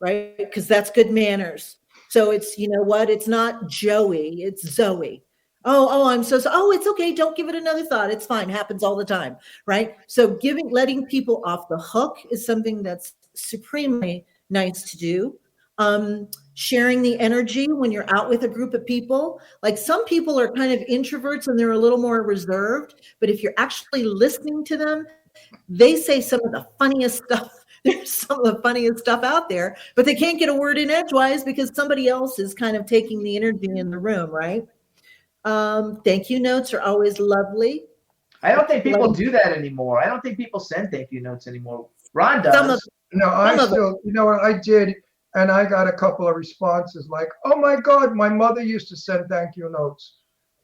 right? Because that's good manners. So it's, you know what? It's not Joey, it's Zoe. Oh, I'm so sorry. Oh, it's okay. Don't give it another thought. It's fine. Happens all the time, right? So letting people off the hook is something that's supremely nice to do. Sharing the energy when you're out with a group of people. Like some people are kind of introverts and they're a little more reserved, but if you're actually listening to them, they say some of the funniest stuff. There's some of the funniest stuff out there, but they can't get a word in edgewise because somebody else is kind of taking the energy in the room, right? Thank you notes are always lovely. I don't think people do that anymore. I don't think people send thank you notes anymore. Ron does. You know what I did? And I got a couple of responses like, "Oh my God, my mother used to send thank you notes."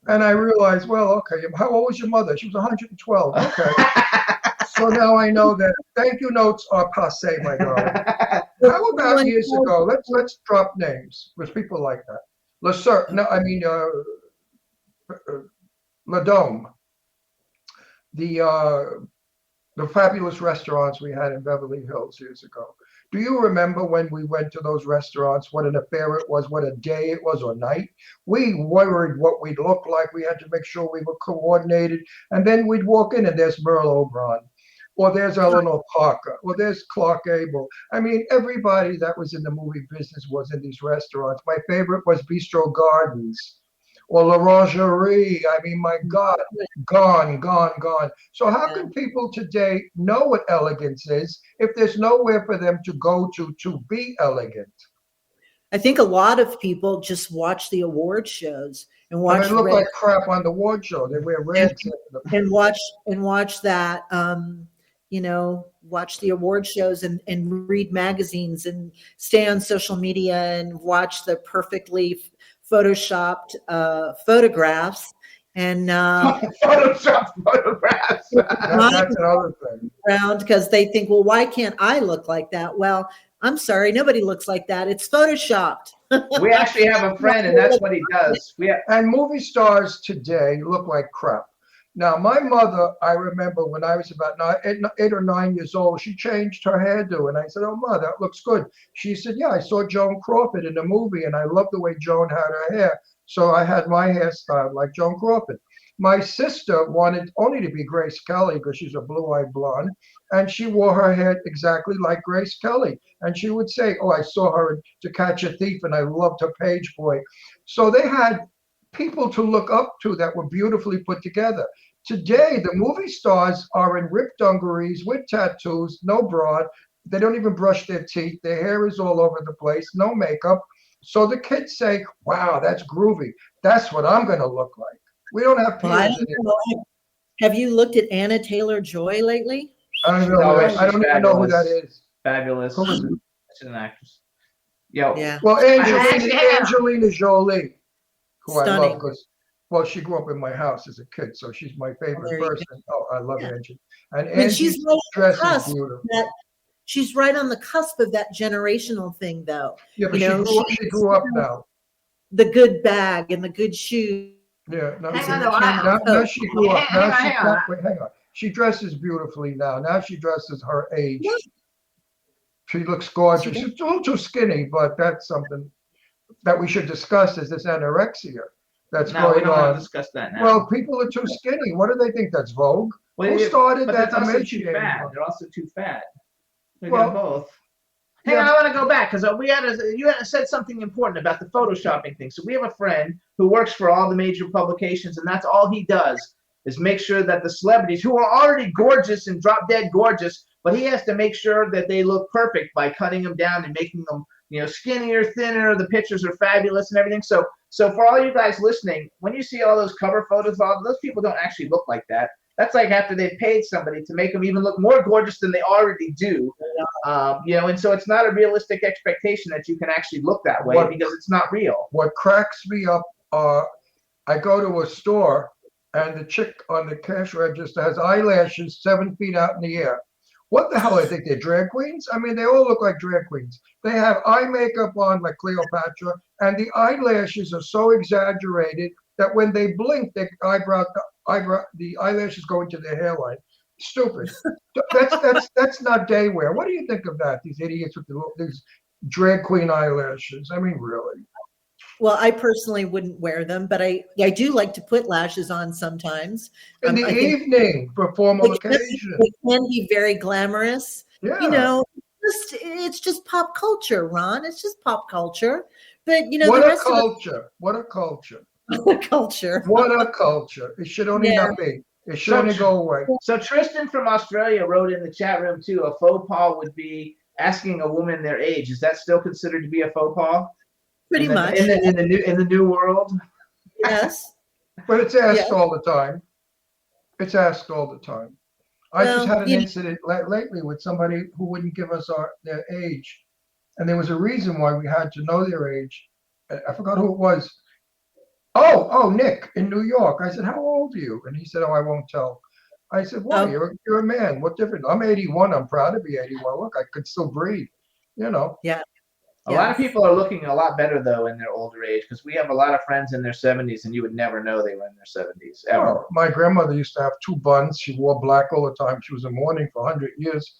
And I realized, well, okay, how old was your mother? She was 112. Okay. So now I know that thank you notes are passé, my darling. How about years ago? Let's drop names with people like that. La Dome. The fabulous restaurants we had in Beverly Hills years ago. Do you remember when we went to those restaurants, what an affair it was, what a day it was or night? We worried what we'd look like. We had to make sure we were coordinated. And then we'd walk in and there's Merle O'Brien, or there's Eleanor Parker, or there's Clark Gable. I mean, everybody that was in the movie business was in these restaurants. My favorite was Bistro Gardens or L'Orangerie. I mean, my God, gone. So how can people today know what elegance is if there's nowhere for them to go to be elegant? I think a lot of people just watch the award shows and watch. They look like crap on the award show. They wear red. And watch that. Watch the award shows and read magazines and stay on social media and watch the perfectly photoshopped photographs and photoshopped photographs. That's another thing. Around because they think, well, why can't I look like that? Well, I'm sorry, nobody looks like that. It's photoshopped. We actually have a friend, and that's what he does. And movie stars today look like crap. Now, my mother, I remember when I was about 8 or 9 years old, she changed her hairdo. And I said, oh, Ma, that looks good. She said, yeah, I saw Joan Crawford in the movie, and I loved the way Joan had her hair. So I had my hairstyle like Joan Crawford. My sister wanted only to be Grace Kelly because she's a blue-eyed blonde, and she wore her hair exactly like Grace Kelly. And she would say, oh, I saw her in To Catch a Thief, and I loved her page boy. So they had people to look up to that were beautifully put together. Today, the movie stars are in ripped dungarees with tattoos, no bra. They don't even brush their teeth. Their hair is all over the place, no makeup. So the kids say, wow, that's groovy. That's what I'm going to look like. We don't have Well, I peers don't anymore. know. Have you looked at Anna Taylor-Joy lately? I don't know. No, I don't even know who that fabulous. is. Fabulous. Who is it? She's an actress. Yo. Yeah. Well, Actually, Angelina Jolie, who I love Stunning. because, well, she grew up in my house as a kid, so she's my there favorite you go. person. Oh, I love Angie. And And she's Angie's right on the dress is cusp beautiful. that she's right on the cusp of that generational thing, though. Yeah, but You know, she grew up now. The good bag and the good shoes. Yeah, no, Hang she- on, though, now she grew up. Hang Now on, she, hang on. wait, hang on. She dresses beautifully now. Now she dresses her age. Yeah. She looks gorgeous. She She's a little too skinny, but that's something that we should discuss is this anorexia that's No, we going don't want on. to discuss that now. Well, people are too skinny. What do they think? That's Vogue? Well, Who yeah, started but that that's also too emaciating fat. one? They're also too fat. We Well, got both. Hang on, I want to go back because you had said something important about the photoshopping thing. So we have a friend who works for all the major publications, and that's all he does is make sure that the celebrities who are already gorgeous and drop dead gorgeous, but he has to make sure that they look perfect by cutting them down and making them, skinnier, thinner. The pictures are fabulous and everything. So for all you guys listening, when you see all those cover photos, all those people don't actually look like that. That's like after they've paid somebody to make them even look more gorgeous than they already do. And so it's not a realistic expectation that you can actually look that way because it's not real. What cracks me up I go to a store and the chick on the cash register has eyelashes 7 feet out in the air. What the hell? I think they're drag queens? I mean, they all look like drag queens. They have eye makeup on like Cleopatra, and the eyelashes are so exaggerated that when they blink, the eyelashes go into their hairline. Stupid. That's not day wear. What do you think of that? These idiots with these drag queen eyelashes. I mean, really. Well, I personally wouldn't wear them, but I do like to put lashes on sometimes. In the I think evening for formal occasion. they can be very glamorous. Yeah. It's just pop culture, Ron. It's just pop culture. But What the a rest culture. What a culture. of the culture. What a culture. It should only not be. It should only go away. So Tristan from Australia wrote in the chat room too, a faux pas would be asking a woman their age. Is that still considered to be a faux pas? Pretty much. In the new world. Yes. But it's asked all the time. It's asked all the time. I just had an incident lately with somebody who wouldn't give us their age. And there was a reason why we had to know their age. I forgot who it was. Oh, Nick in New York. I said, how old are you? And he said, oh, I won't tell. I said, why? You're a man. What difference? I'm 81. I'm proud to be 81. Look, I could still breathe, Yeah. A lot of people are looking a lot better, though, in their older age, because we have a lot of friends in their 70s, and you would never know they were in their 70s, ever. Oh, my grandmother used to have 2 buns. She wore black all the time. She was in mourning for 100 years.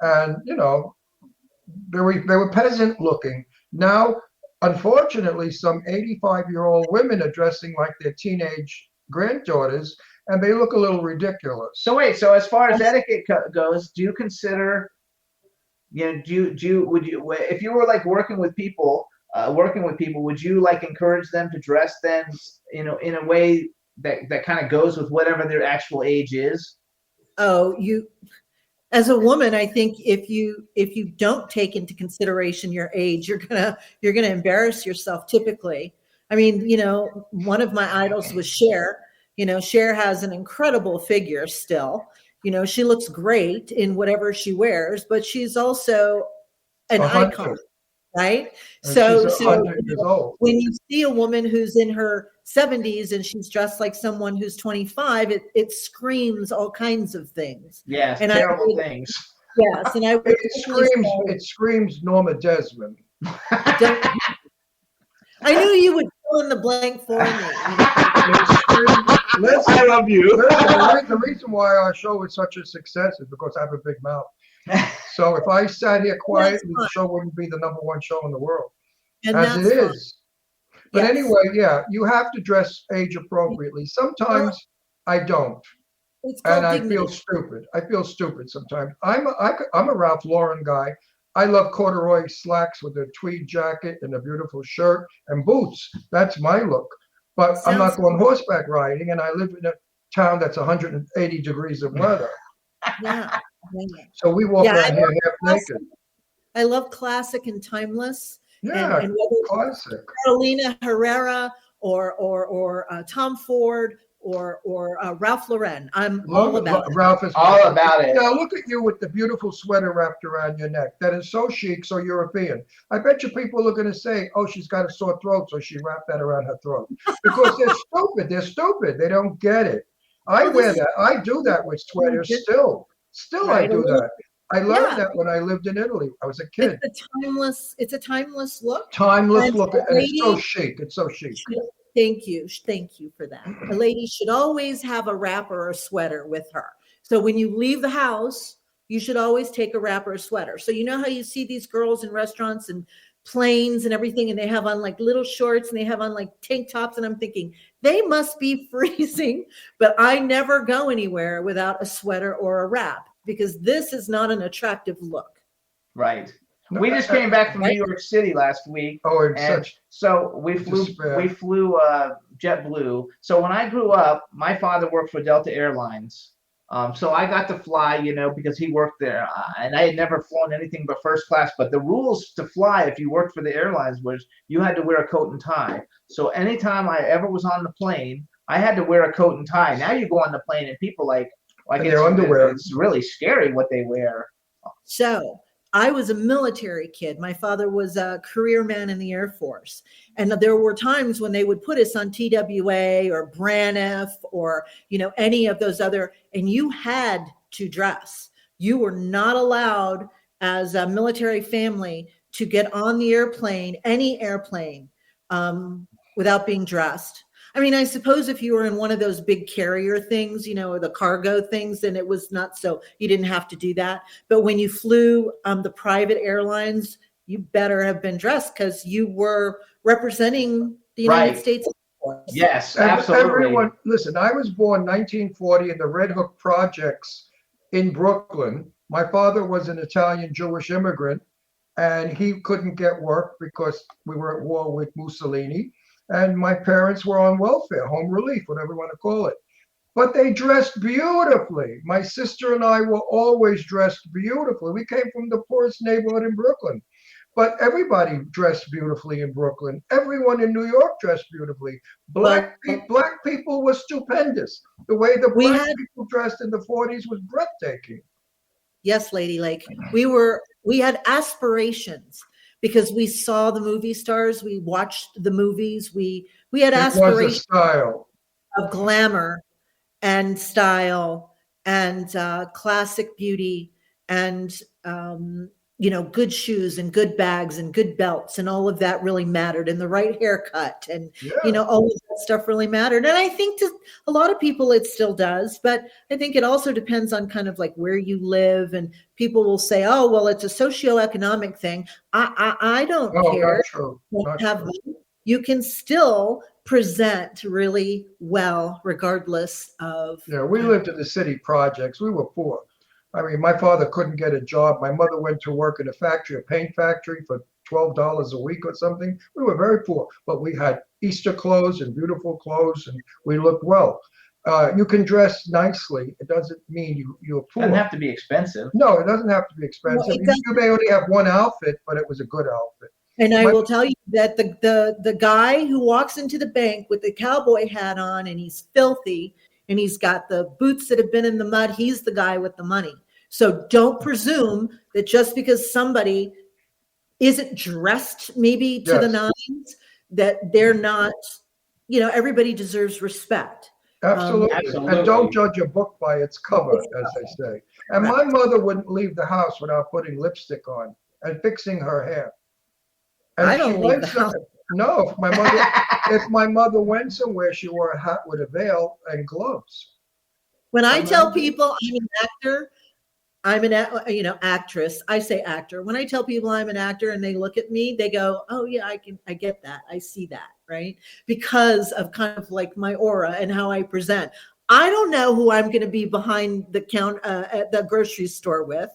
And, they were peasant looking. Now, unfortunately, some 85-year-old women are dressing like their teenage granddaughters, and they look a little ridiculous. So wait, as far as etiquette goes, do you consider, would you, if you were like working with people, would you like encourage them to dress then, in a way that kind of goes with whatever their actual age is? Oh, as a woman, I think if you don't take into consideration your age, you're gonna embarrass yourself typically. I mean, one of my idols was Cher. Cher has an incredible figure still. She looks great in whatever she wears, but she's also an icon, right? And So, she's 100 years old. when you see a woman who's in her 70s and she's dressed like someone who's 25, it screams all kinds of things. Yes, And terrible things. Yes, and It screams Norma Desmond. I knew you would fill in the blank for me. It Listen, I love you. listen, the reason why our show is such a success is because I have a big mouth. So if I sat here quietly, the show wouldn't be the #1 show in the world, And as that's it fine. is. But Yes. anyway, yeah, you have to dress age appropriately. Sometimes I don't, It's called and I dignity. feel stupid. I feel stupid sometimes. I'm a Ralph Lauren guy. I love corduroy slacks with a tweed jacket and a beautiful shirt and boots. That's my look. But I'm not Sounds going horseback riding, and I live in a town that's 180 degrees of weather. Yeah. So we walk Yeah, I around here love half classic. naked. I love classic and timeless. Yeah, and whether it's classic. Carolina Herrera or Tom Ford or Ralph Lauren, I'm all about it. Ralph is All about it. Now look at you with the beautiful sweater wrapped around your neck. That is so chic, so European. I bet you people are going to say, "Oh, she's got a sore throat, so she wrapped that around her throat." Because they're stupid. They're stupid. They don't get it. I Well, wear this is- that. I do that with sweaters still. Still, I Right, do a little- that. I learned Yeah. that when I lived in Italy. I was a kid. It's a timeless look. Timeless And look, a and it's so lady- chic. It's so chic. Thank you for that. A lady should always have a wrapper or a sweater with her. So when you leave the house, you should always take a wrapper or sweater. So you know how you see these girls in restaurants and planes and everything, and they have on like little shorts and they have on like tank tops, and I'm thinking they must be freezing, but I never go anywhere without a sweater or a wrap because this is not an attractive look. Right. We just came back from New York City last week. Oh, it's And such so we flew despair. JetBlue. So when I grew up, my father worked for Delta Airlines. So I got to fly, because he worked there. And I had never flown anything but first class. But the rules to fly, if you worked for the airlines, was you had to wear a coat and tie. So anytime I ever was on the plane, I had to wear a coat and tie. Now you go on the plane and people like And their underwear. It's really scary what they wear. So I was a military kid. My father was a career man in the Air Force. And there were times when they would put us on TWA or Braniff or, any of those other, and you had to dress. You were not allowed as a military family to get on the airplane, any airplane, without being dressed. I mean, I suppose if you were in one of those big carrier things, or the cargo things, then it was not so, you didn't have to do that. But when you flew the private airlines, you better have been dressed because you were representing the United Right. States Air Force. Yes, absolutely. Everyone, listen, I was born 1940 in the Red Hook projects in Brooklyn. My father was an Italian Jewish immigrant, and he couldn't get work because we were at war with Mussolini. And my parents were on welfare, home relief, whatever you want to call it. But they dressed beautifully. My sister and I were always dressed beautifully. We came from the poorest neighborhood in Brooklyn. But everybody dressed beautifully in Brooklyn. Everyone in New York dressed beautifully. Black people were stupendous. The way the black people dressed in the 40s was breathtaking. Yes, Lady Lake. We had aspirations because we saw the movie stars. We watched the movies. We had aspirations. It was a style. Of glamour and style and classic beauty and good shoes and good bags and good belts, and all of that really mattered, and the right haircut and all of that stuff really mattered. And I think to a lot of people it still does, but I think it also depends on kind of like where you live, and people will say, oh well, it's a socioeconomic thing. I don't care. Not true. Not true. You can still present really well regardless of. Yeah, we lived in the city projects. We were poor. I mean, my father couldn't get a job. My mother went to work in a factory, a paint factory, for $12 a week or something. We were very poor, but we had Easter clothes and beautiful clothes, and we looked well. You can dress nicely. It doesn't mean you're poor. It doesn't have to be expensive. No, it doesn't have to be expensive. No, it you may only have one outfit, but it was a good outfit. And I will tell you that the guy who walks into the bank with the cowboy hat on and he's filthy and he's got the boots that have been in the mud, he's the guy with the money. So don't presume that just because somebody isn't dressed maybe to the nines, that they're not, everybody deserves respect. Absolutely. And don't judge a book by its cover, as they say. And my mother wouldn't leave the house without putting lipstick on and fixing her hair. And I don't leave the house. No, if my mother went somewhere, she wore a hat with a veil and gloves. When I tell people I'm an actor, I'm an actress. I say actor. When I tell people I'm an actor and they look at me, they go, "Oh yeah, I get that. I see that." Right? Because of kind of like my aura and how I present. I don't know who I'm going to be behind the at the grocery store with.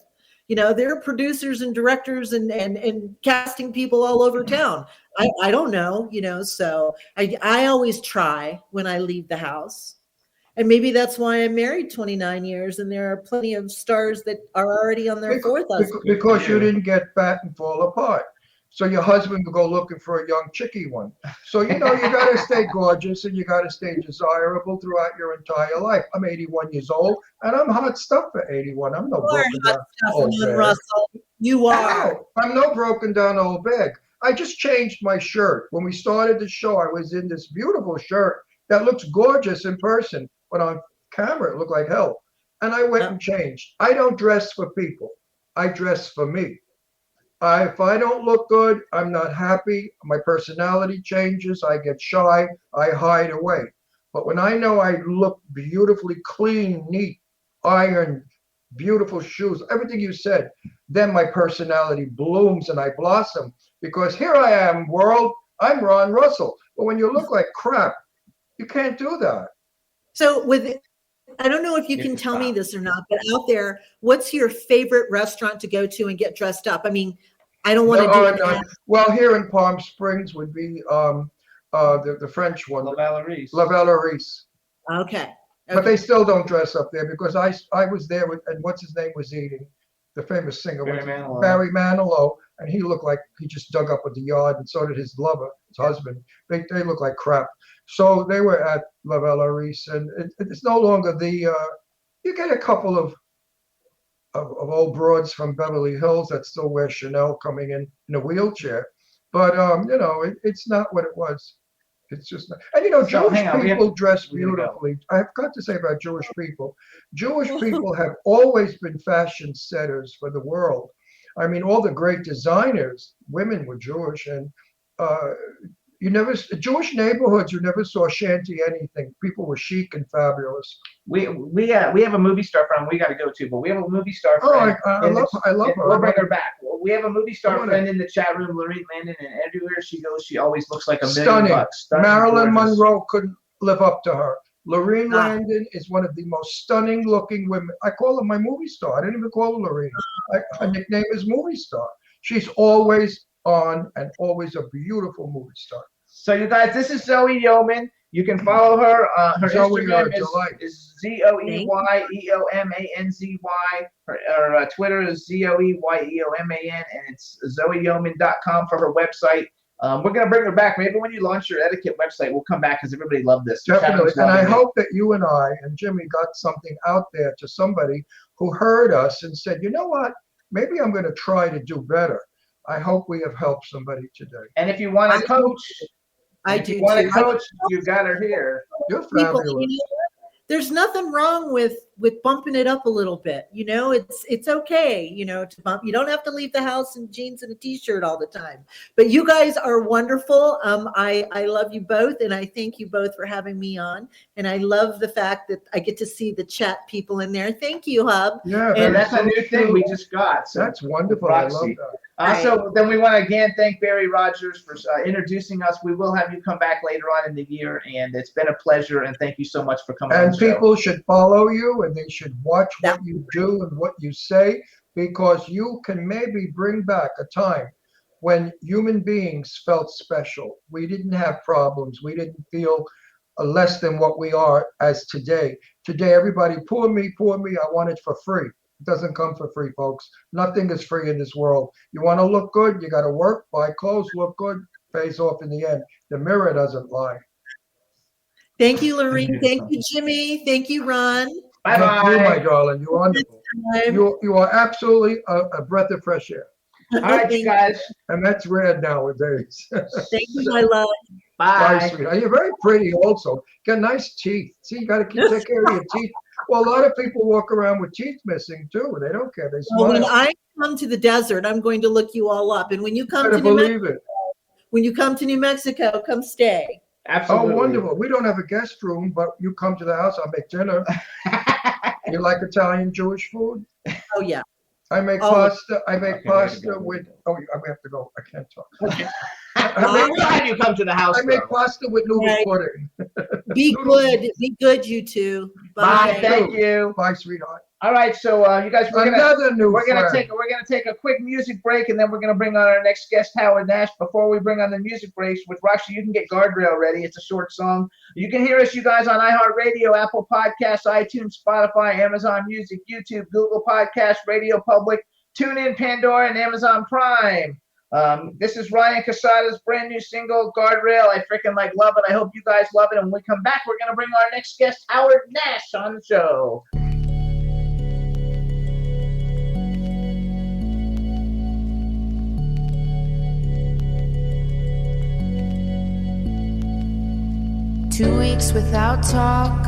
There are producers and directors and casting people all over town. I don't know, so I always try when I leave the house. And maybe that's why I'm married 29 years and there are plenty of stars that are already on their fourth husband. Because you didn't get fat and fall apart. So your husband will go looking for a young chickie one. So, you got to stay gorgeous and you got to stay desirable throughout your entire life. I'm 81 years old and I'm hot stuff for 81. I'm no broken down old bag. Russell. You are. No, I'm no broken down old bag. I just changed my shirt. When we started the show, I was in this beautiful shirt that looks gorgeous in person, but on camera it looked like hell. And I went and changed. I don't dress for people. I dress for me. If I don't look good, I'm not happy. My personality changes. I get shy. I hide away. But when I know I look beautifully clean, neat, ironed, beautiful shoes, everything you said, then my personality blooms and I blossom. Because here I am, world. I'm Ron Russell. But when you look like crap, you can't do that. So I don't know if you can tell me this or not, but out there, what's your favorite restaurant to go to and get dressed up? I mean, I don't want to do it. Well, here in Palm Springs would be the French one. La Valerie. La Valerie. Okay. But they still don't dress up there because I was there with, and what's his name was eating, the famous singer. Barry Manilow. And he looked like he just dug up with the yard, and so did his lover, his husband. They look like crap. So they were at La Valerie, and it's no longer the. You get a couple of old broads from Beverly Hills that still wear Chanel coming in a wheelchair, but it's not what it was. It's just not. And Jewish people dress beautifully. I've got to say about Jewish people. Jewish people have always been fashion setters for the world. I mean, all the great designers, women were Jewish, and Jewish neighborhoods, you never saw shanty anything. People were chic and fabulous. We have a movie star friend we got to go to, but we have a movie star friend. Oh, I love her. We'll bring her back. We have a movie star friend in the chat room, Lorraine Landon, and everywhere she goes, she always looks like $1 million. Stunning. Marilyn Monroe couldn't live up to her. Lorraine Landon is one of the most stunning looking women. I call her my movie star. I didn't even call her Lorraine. Her nickname is movie star. She's always on and always a beautiful movie star. So you guys, this is Zeo Yeoman. You can follow her. Her Instagram is ZeoYeomanzy. Her Twitter is ZeoYeoman, and it's ZeoYeoman.com for her website. We're going to bring her back. Maybe when you launch your Etiquette website, we'll come back because everybody loved this. Definitely. And I hope that you and I and Jimmy got something out there to somebody who heard us and said, you know what? Maybe I'm going to try to do better. I hope we have helped somebody today. And if you want to coach, you got her here. You're fabulous. There's nothing wrong with bumping it up a little bit. It's okay, to bump. You don't have to leave the house in jeans and a t-shirt all the time. But you guys are wonderful. I love you both, and I thank you both for having me on. And I love the fact that I get to see the chat people in there. Thank you, Hub. Yeah, and that's a new thing we just got. So that's wonderful. Roxy. I love that. So then we want to again thank Barry Rogers for introducing us. We will have you come back later on in the year, and it's been a pleasure. And thank you so much for coming. And people should follow you, and they should watch what you do and what you say, because you can maybe bring back a time when human beings felt special. We didn't have problems. We didn't feel less than what we are as today. Today, everybody, poor me, I want it for free. It doesn't come for free, folks. Nothing is free in this world. You want to look good, you got to work, buy clothes, look good, pays off in the end. The mirror doesn't lie. Thank you, Lorene. Thank you, Jimmy. Thank you, Ron. Bye-bye. Thank you, my darling. You're wonderful. You are absolutely a breath of fresh air. All right, you guys. And that's rare nowadays. Thank you, my love. Bye. Bye, sweetheart. You're very pretty also. Got nice teeth. See, you got to take care of your teeth. Well, a lot of people walk around with teeth missing too. They don't care. They smile. Well, when I come to the desert, I'm going to look you all up. And when you come to New Mexico, When you come to New Mexico, come stay. Absolutely. Oh, wonderful. We don't have a guest room, but you come to the house, I'll make dinner. You like Italian Jewish food? Oh, yeah. I make pasta. I make pasta with. Oh, I have to go. I can't talk. I'm glad you come to the house. I make pasta with noodle pudding. Be good. Be good, you two. Bye. Thank you. Bye, sweetheart. All right, so you guys, we're gonna take a quick music break, and then we're gonna bring on our next guest, Howard Nash. Before we bring on the music breaks, with Roxy, you can get Guardrail ready. It's a short song. You can hear us, you guys, on iHeartRadio, Apple Podcasts, iTunes, Spotify, Amazon Music, YouTube, Google Podcasts, Radio Public, TuneIn, Pandora, and Amazon Prime. This is Ryan Casada's brand new single, Guardrail. I freaking love it. I hope you guys love it. And when we come back, we're gonna bring our next guest, Howard Nash, on the show. Two weeks without talk,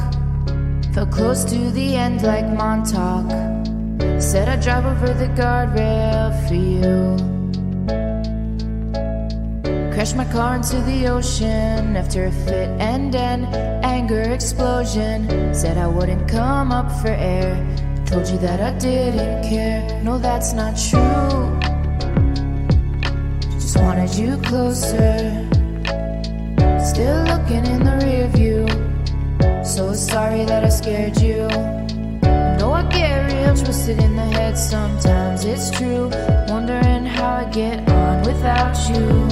felt close to the end like Montauk. Said I'd drive over the guardrail for you. Crashed my car into the ocean after a fit and an anger explosion. Said I wouldn't come up for air, told you that I didn't care. No, that's not true, just wanted you closer. Still looking in the rear view, so sorry that I scared you. Know I get real twisted in the head sometimes, it's true. Wondering how I get on without you.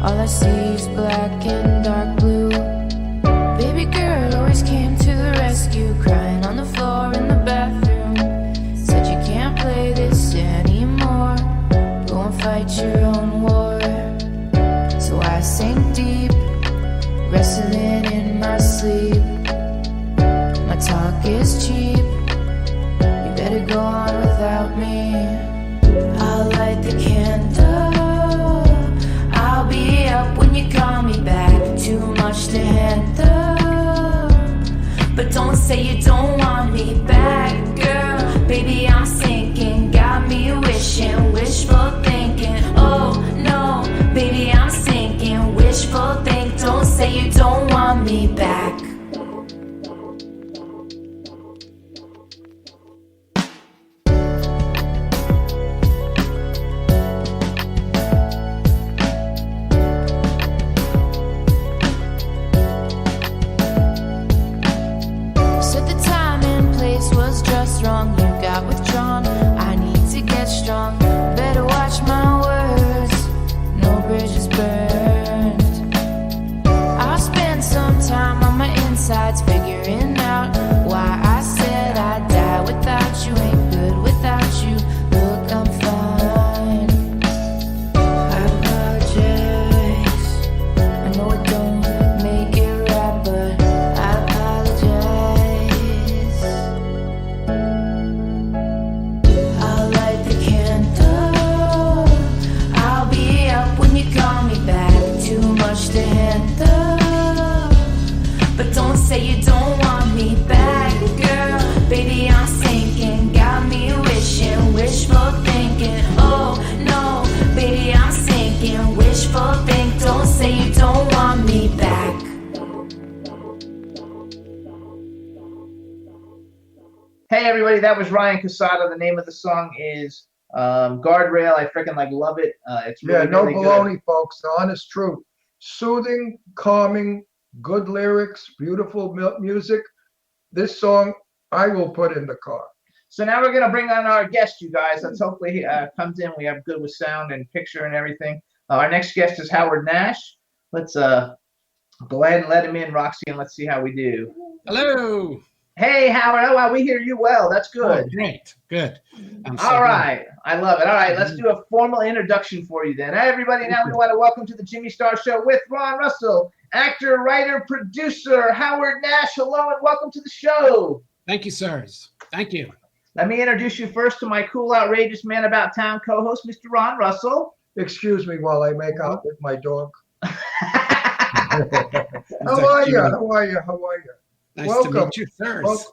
All I see is black and dark blue. Baby girl always came to the rescue, crying on the floor in the bathroom. Said you can't play this anymore, go and fight your own war. So I sank deep, wrestling in my sleep. My talk is cheap, you better go on without me. I'll light the candle, I'll be up when you call me back. Too much to handle, but don't say you don't want me back, girl. Baby, I'm sinking, got me wishing, wishful thinking. Oh no, baby, I'm sinking, wishful think. Don't say you don't want me back. Said the time and place was just wrong, you got withdrawn. I need to get strong, better watch my words, no bridges burned. I'll spend some time on my insides, figuring out why I said I'd die without you. Ain't good without you, look, I'm fine. I apologize, I know it don't make it right, but I apologize. I'll light the candle, I'll be up when you call me back. Too much to handle, but don't say you don't want me back, girl. Baby, I'm sinking, got me wishing, wishful thinking. Oh no, baby, I'm sinking, wishful think. Don't say you don't want me back. Hey everybody, that was Ryan Casada. The name of the song is Guardrail. I freaking love it. It's really, no really baloney, good. folks. The honest truth. Soothing, calming, good lyrics, beautiful music. This song I will put in the car. So now we're gonna bring on our guest, you guys. Let's hopefully he comes in. We have good with sound and picture and everything. Our next guest is Howard Nash. Let's go ahead and let him in, Roxy, and let's see how we do. Hello. Hey, Howard. Oh, wow, we hear you well. That's good. Oh, great. Good. All right. I love it. All right. Let's do a formal introduction for you then. Hey, everybody. Now we want to welcome to the Jimmy Star Show with Ron Russell, actor, writer, producer, Howard Nash. Hello and welcome to the show. Thank you, sirs. Thank you. Let me introduce you first to my cool, outrageous man about town co-host, Mr. Ron Russell. Excuse me while I make out with my dog. How How are you? How are you? How are you? Nice Welcome. to meet you, sirs.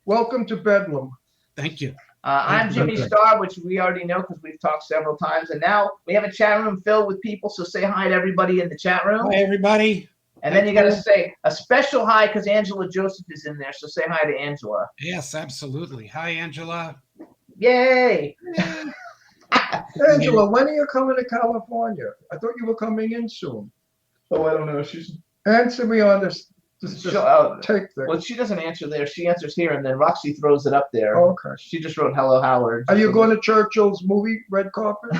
Welcome to Bedlam. Thank you. I'm Jimmy Star, which we already know because we've talked several times. And now we have a chat room filled with people. So say hi to everybody in the chat room. Hi, everybody. And then you got to say a special hi because Angela Joseph is in there. So say hi to Angela. Yes, absolutely. Hi, Angela. Yay. Angela, when are you coming to California? I thought you were coming in soon. Oh, I don't know. She's Answer me on this. Just take the. Well, she doesn't answer there. She answers here, and then Roxy throws it up there. Okay. She just wrote "Hello, Howard." Are you going to Churchill's movie red carpet?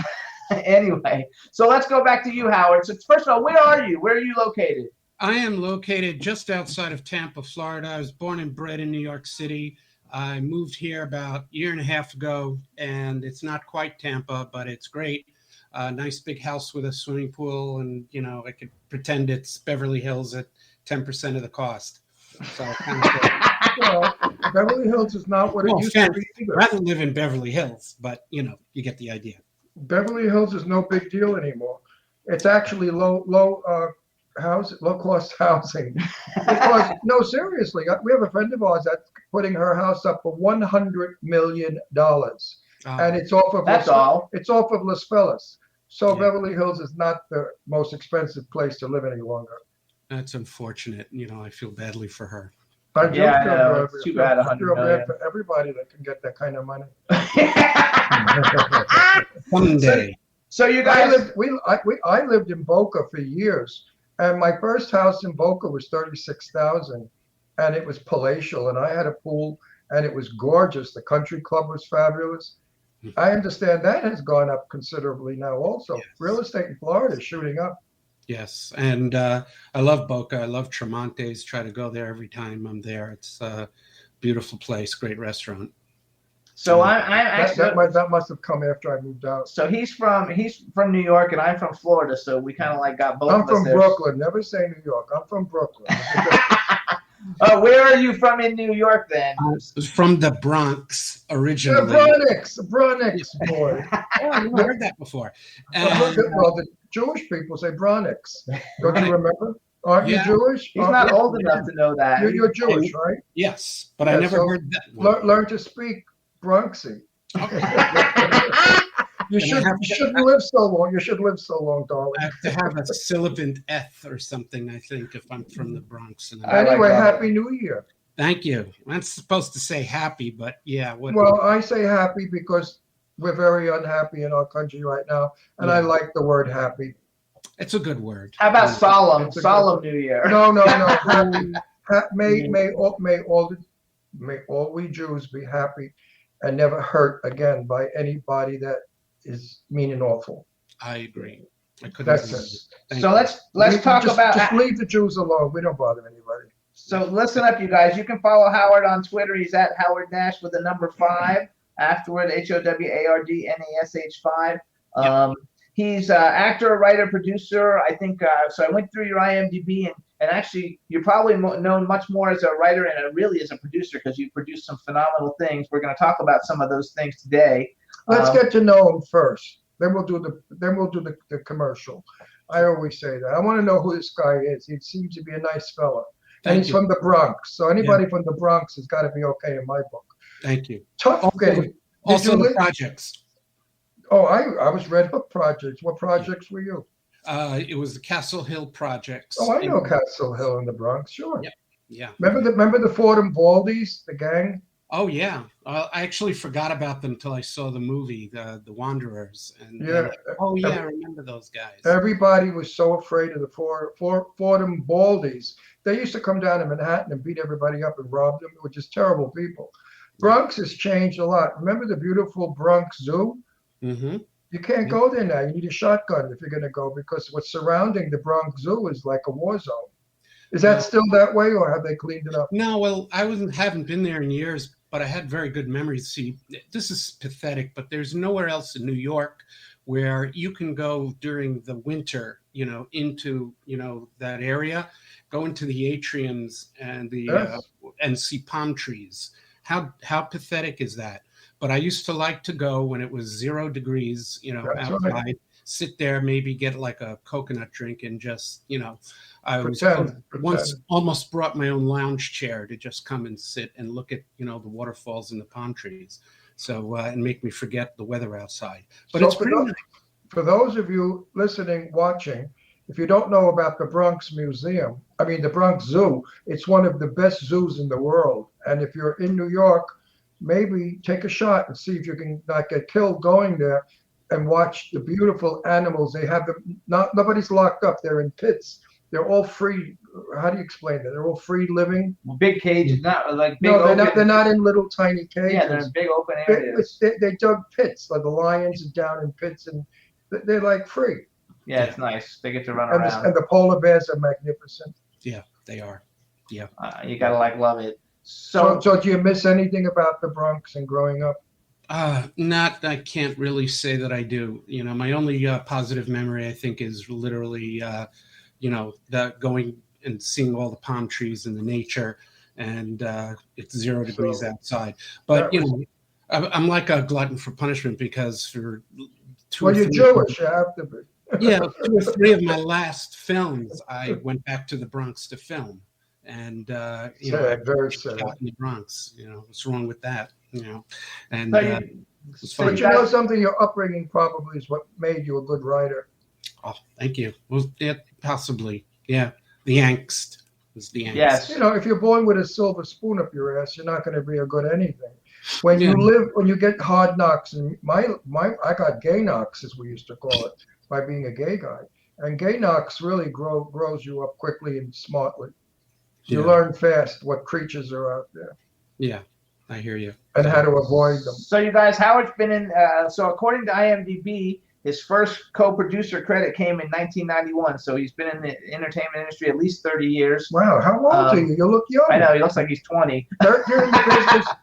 Anyway, so let's go back to you, Howard. So first of all, where are you? Where are you located? I am located just outside of Tampa, Florida. I was born and bred in New York City. I moved here about a year and a half ago, and it's not quite Tampa, but it's great. Nice big house with a swimming pool, and I could pretend it's Beverly Hills at 10% of the cost. So kind of cool. Well, Beverly Hills is not what it used to be either. I'd rather live in Beverly Hills, but you get the idea. Beverly Hills is no big deal anymore. It's actually low cost housing. Because no, seriously, we have a friend of ours that's putting her house up for $100 million, and it's off of It's off of Las Vegas. So yeah. Beverly Hills is not the most expensive place to live any longer. That's unfortunate. I feel badly for her. It's too bad. I feel bad for everybody that can get that kind of money. Someday. So you guys, I lived in Boca for years, and my first house in Boca was $36,000, and it was palatial, and I had a pool, and it was gorgeous. The country club was fabulous. I understand that has gone up considerably now. Also, yes. Real estate in Florida is shooting up. Yes, and I love Boca. I love Tremontes. Try to go there every time I'm there. It's a beautiful place, great restaurant. So I'm actually that must have come after I moved out. So he's from New York and I'm from Florida. So we kind of like got both. I'm from Brooklyn. Never say New York. I'm from Brooklyn. Where are you from in New York then? I was from the Bronx originally. The Bronx boy. Oh, I've heard that before. Well, the Jewish people say Bronx. Don't you remember? Aren't you Jewish? He's not old enough to know that. You're Jewish, right? Yes, but I never heard that one. Learn to speak Bronxy. You shouldn't live so long. You should live so long, darling. I have to have a sibilant eth or something, I think, if I'm from the Bronx. Anyway, Happy New Year. Thank you. I'm supposed to say happy, but yeah. Well, I say happy because we're very unhappy in our country right now, and I like the word happy. It's a good word. How about solemn? Solemn New Year. No. Happy. May all we Jews be happy and never hurt again by anybody that is mean and awful. I agree. That's it. So let's talk about. Just leave the Jews alone. We don't bother anybody. So listen up, you guys. You can follow Howard on Twitter. He's at Howard Nash with the number 5 afterward. HOWARDNASH 5. He's actor, writer, producer. I think so. I went through your IMDb and actually you're probably known much more as a writer and really as a producer because you produced some phenomenal things. We're going to talk about some of those things today. Let's get to know him first. Then we'll do the commercial. I always say that. I want to know who this guy is. He seems to be a nice fella. And he's from the Bronx. So anybody from the Bronx has got to be okay in my book. Thank you. Also the projects. Oh, I was Red Hook Projects. What projects were you? It was the Castle Hill projects. Oh, I know Castle Hill in the Bronx. Sure. Yeah. Remember the Fordham Baldies, the gang? Oh yeah, I actually forgot about them until I saw the movie, The Wanderers. And I remember those guys. Everybody was so afraid of the Fordham Baldies. They used to come down to Manhattan and beat everybody up and rob them, they were just terrible people. Bronx has changed a lot. Remember the beautiful Bronx Zoo? Mm-hmm. You can't go there now. You need a shotgun if you're going to go because what's surrounding the Bronx Zoo is like a war zone. Is that still that way, or have they cleaned it up? No, well, haven't been there in years, but I had very good memories. See, this is pathetic, but there's nowhere else in New York where you can go during the winter, into, that area, go into the atriums and and see palm trees. How pathetic is that? But I used to like to go when it was 0 degrees, outside, right. Sit there, maybe get like a coconut drink and just, I once almost brought my own lounge chair to just come and sit and look at, the waterfalls and the palm trees. So and make me forget the weather outside. But So it's pretty nice. for those of you listening, watching, if you don't know about the Bronx Museum, the Bronx Zoo, it's one of the best zoos in the world. And if you're in New York, maybe take a shot and see if you can not get killed going there and watch the beautiful animals. They have them, nobody's locked up. They're in pits. They're all free. How do you explain that? They're all free living. Big cages, not like big. No, open, they're not in little tiny cages. Yeah, they're in big open areas. They dug pits. Like the lions are down in pits, and they're like free. Yeah, it's nice. They get to run And around. and the polar bears are magnificent. Yeah, they are. Yeah. You gotta love it. So do you miss anything about the Bronx and growing up? I can't really say that I do. My only positive memory, I think, is literally, that going and seeing all the palm trees and the nature, and it's 0 degrees outside. But, I'm like a glutton for punishment because for you're Jewish, you have to be. 2 or 3 of my last films, I went back to the Bronx to film. And I very sad. shot in the Bronx. What's wrong with that? And but you know something, your upbringing probably is what made you a good writer. Oh, thank you. Well, possibly, yeah. The angst was the angst. Yes. If you're born with a silver spoon up your ass, you're not going to be a good anything. When you get hard knocks, and I got gay knocks, as we used to call it, by being a gay guy, and gay knocks really grows you up quickly and smartly. You learn fast what creatures are out there. Yeah, I hear you. And how to avoid them. So you guys, Howard's been in. So according to IMDb, his first co-producer credit came in 1991. So he's been in the entertainment industry at least 30 years. Wow, how old are you? You look young. I know, he looks like he's 20. You're in the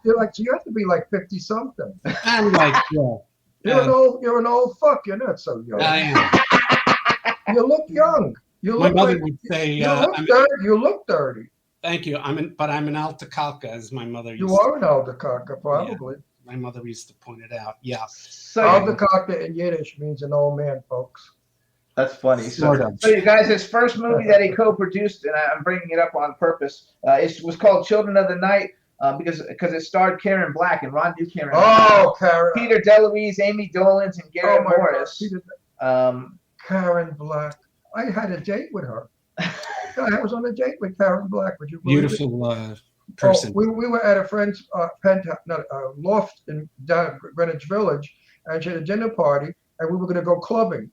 business. You have to be like 50 something. I'm like, You're an old fuck. You're not so young. I am. You look young. My mother would say, you look dirty. Thank you. I'm an Altacalca, as my mother used to. You are an Aldecalca, probably. Yeah, my mother used to point it out. Yeah. So Aldecalca in Yiddish means an old man, folks. That's funny. So you guys, his first movie that he co-produced, and I'm bringing it up on purpose, was called Children of the Night. Because it starred Karen Black, and Ron knew Karen. Karen. Peter DeLuise, Amy Dolans, and Garrett Morris. Karen Black. I had a date with her. I was on a date with Karen Black. Would you believe Beautiful person. We were at a friend's loft in Greenwich Village, and she had a dinner party, and we were going to go clubbing.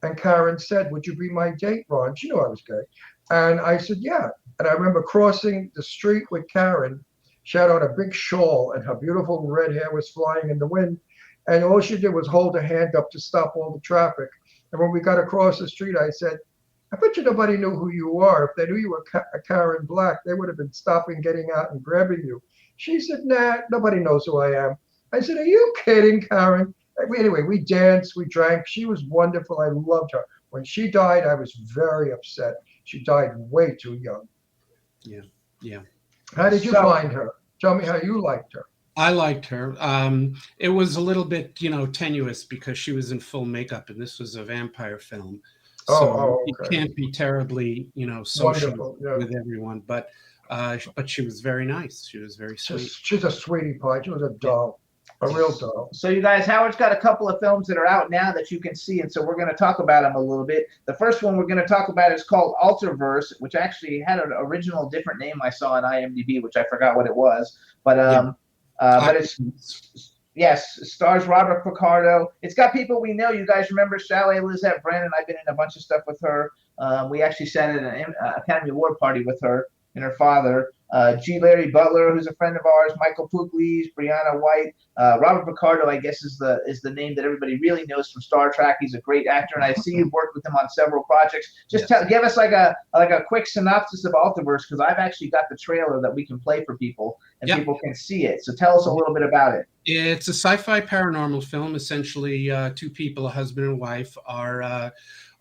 And Karen said, "Would you be my date, Ron?" She knew I was gay. And I said, "Yeah." And I remember crossing the street with Karen. She had on a big shawl, and her beautiful red hair was flying in the wind. And all she did was hold her hand up to stop all the traffic. And when we got across the street, I said, "I bet you nobody knew who you are. If they knew you were Karen Black, they would have been stopping, getting out, and grabbing you." She said, "Nah, nobody knows who I am." I said, "Are you kidding, Karen?" Anyway, we danced, we drank. She was wonderful. I loved her. When she died, I was very upset. She died way too young. Yeah. How did you find her? Tell me how you liked her. I liked her. It was a little bit, tenuous because she was in full makeup, and this was a vampire film. So okay. You can't be terribly, social with everyone. But she was very nice. She was very sweet. She's a sweetie pie. She was a doll. A real doll. So you guys, Howard's got a couple of films that are out now that you can see, and so we're going to talk about them a little bit. The first one we're going to talk about is called Alterverse, which actually had an original different name I saw on IMDb, which I forgot what it was. But it stars Robert Picardo. It's got people we know. You guys remember Chalet Lizette Brandon? I've been in a bunch of stuff with her. We actually sat at an Academy Award party with her and her father. G. Larry Butler, who's a friend of ours, Michael Pugliese, Brianna White, Robert Picardo, I guess is the name that everybody really knows from Star Trek. He's a great actor, and I see you've worked with him on several projects. Just give us like a quick synopsis of Alterverse, because I've actually got the trailer that we can play for people, and people can see it. So tell us a little bit about it. It's a sci-fi paranormal film. Essentially, two people, a husband and wife, are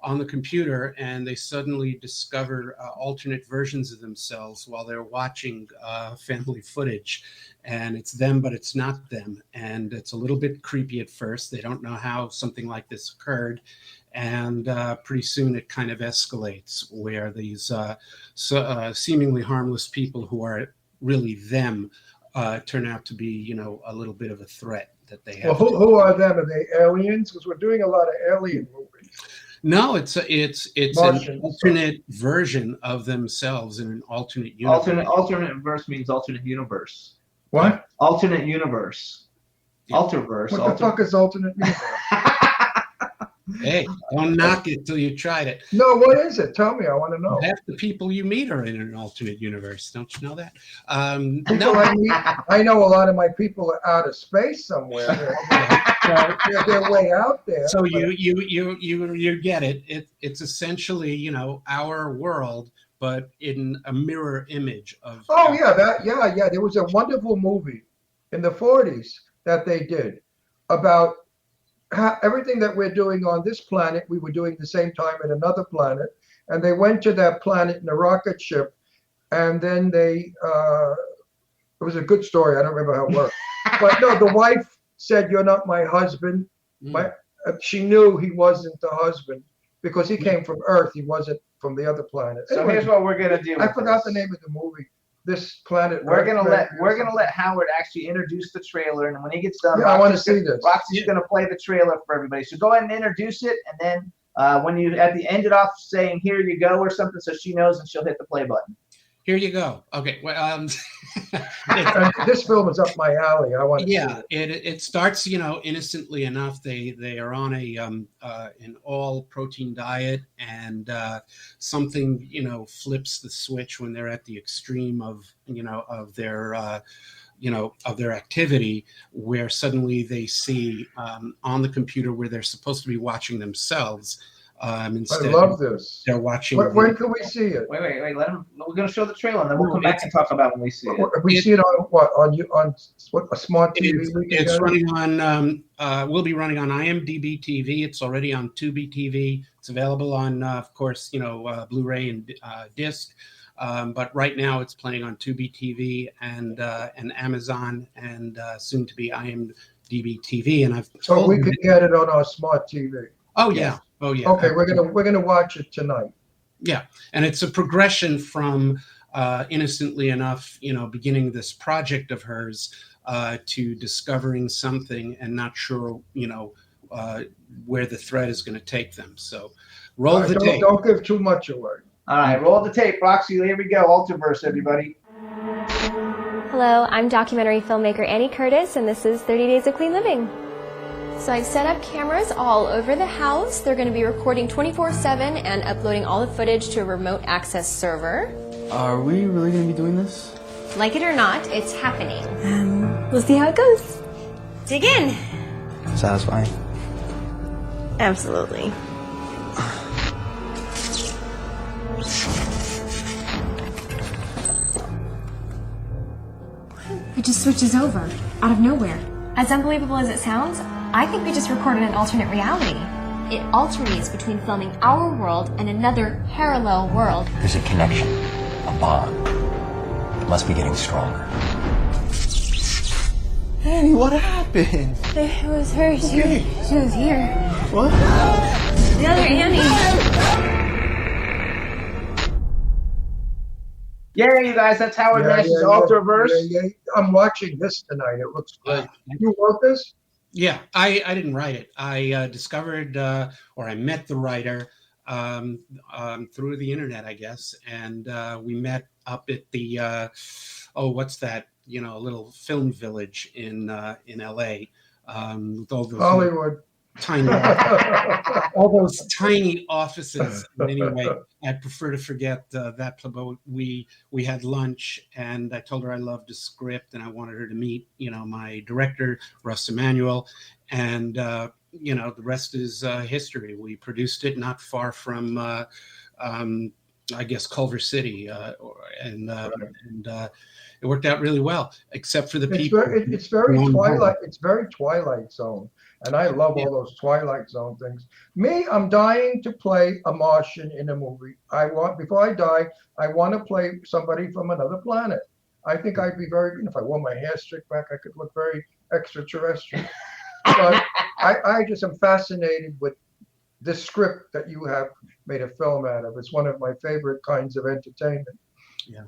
on the computer, and they suddenly discover alternate versions of themselves while they're watching family footage, and it's them but it's not them, and it's a little bit creepy at first. They don't know how something like this occurred, and pretty soon it kind of escalates where these seemingly harmless people who are really them turn out to be, a little bit of a threat that they Well, have. who are them? Are they aliens? Because we're doing a lot of alien movies. No, it's an Martian, alternate version of themselves in an alternate universe. Alternate verse means alternate universe. What? Alternate universe. Yeah. Alterverse. What the fuck is alternate universe? Hey, don't knock it till you tried it. No, what is it? Tell me. I want to know. Half the people you meet are in an alternate universe. Don't you know that? People I meet, I know a lot of my people are out of space somewhere. They're way out there. So you get it. It's essentially our world, but in a mirror image of. Oh yeah. There was a wonderful movie in the 40s that they did about how everything that we're doing on this planet, we were doing the same time at another planet, and they went to that planet in a rocket ship, and then it was a good story. I don't remember how it worked, but no, the wife said, "You're not my husband." She knew he wasn't the husband because he came from Earth. He wasn't from the other planet. So here's what we're gonna do. I forgot the name of the movie. This planet. We're gonna let Howard actually introduce the trailer, and when he gets done, I want to see this. Roxy's gonna play the trailer for everybody. So go ahead and introduce it, and then when you at the end it off saying "Here you go" or something, so she knows and she'll hit the play button. Here you go. Okay. Well, this film is up my alley. I want to. Yeah, it starts, innocently enough. They are on an all protein diet, and something flips the switch when they're at the extreme of their of their activity, where suddenly they see on the computer where they're supposed to be watching themselves. Instead, I love this. They're watching. When can we see it? Wait. Let him. We're going to show the trailer, and then we'll come back and talk about when we see it. We see it on what? On what? A smart TV? It's running on. We'll be running on IMDb TV. It's already on Tubi TV. It's available on, of course, Blu-ray and disc. But right now, it's playing on Tubi TV and Amazon, and soon to be IMDb TV. And so we could get it on our smart TV. Oh yeah. Oh yeah. Okay, we're gonna watch it tonight. Yeah, and it's a progression from innocently enough, beginning this project of hers to discovering something and not sure, where the thread is going to take them. So, roll the tape. Don't give too much away. All right, roll the tape, Roxy. Here we go. Alterverse, everybody. Hello, I'm documentary filmmaker Annie Curtis, and this is 30 Days of Clean Living. So I've set up cameras all over the house. They're going to be recording 24/7 and uploading all the footage to a remote access server. Are we really going to be doing this? Like it or not, it's happening. We'll see how it goes. Dig in. Satisfying. Absolutely. It just switches over, out of nowhere. As unbelievable as it sounds, I think we just recorded an alternate reality. It alternates between filming our world and another parallel world. There's a connection, a bond. It must be getting stronger. Annie, what happened? It was her. She was here. What? The other Annie. Yeah, you guys, that's Howard Nash's Alterverse. Yeah. I'm watching this tonight. It looks great. You wrote this? Yeah, I didn't write it. I discovered or I met the writer through the internet, I guess, and we met up at the what's that? A little film village in LA. With all those Hollywood. All those tiny offices. Anyway, I prefer to forget that. But we had lunch, and I told her I loved the script, and I wanted her to meet, my director, Russ Emanuel, and the rest is history. We produced it not far from, I guess, Culver City, and it worked out really well, except for the people. It's very Twilight. It's very Twilight Zone, and I love all those Twilight Zone things. Me, I'm dying to play a Martian in a movie. Before I die, I want to play somebody from another planet. I think I'd be very. If I wore my hair strict back, I could look very extraterrestrial. But I just am fascinated with this script that you have made a film out of. It's one of my favorite kinds of entertainment.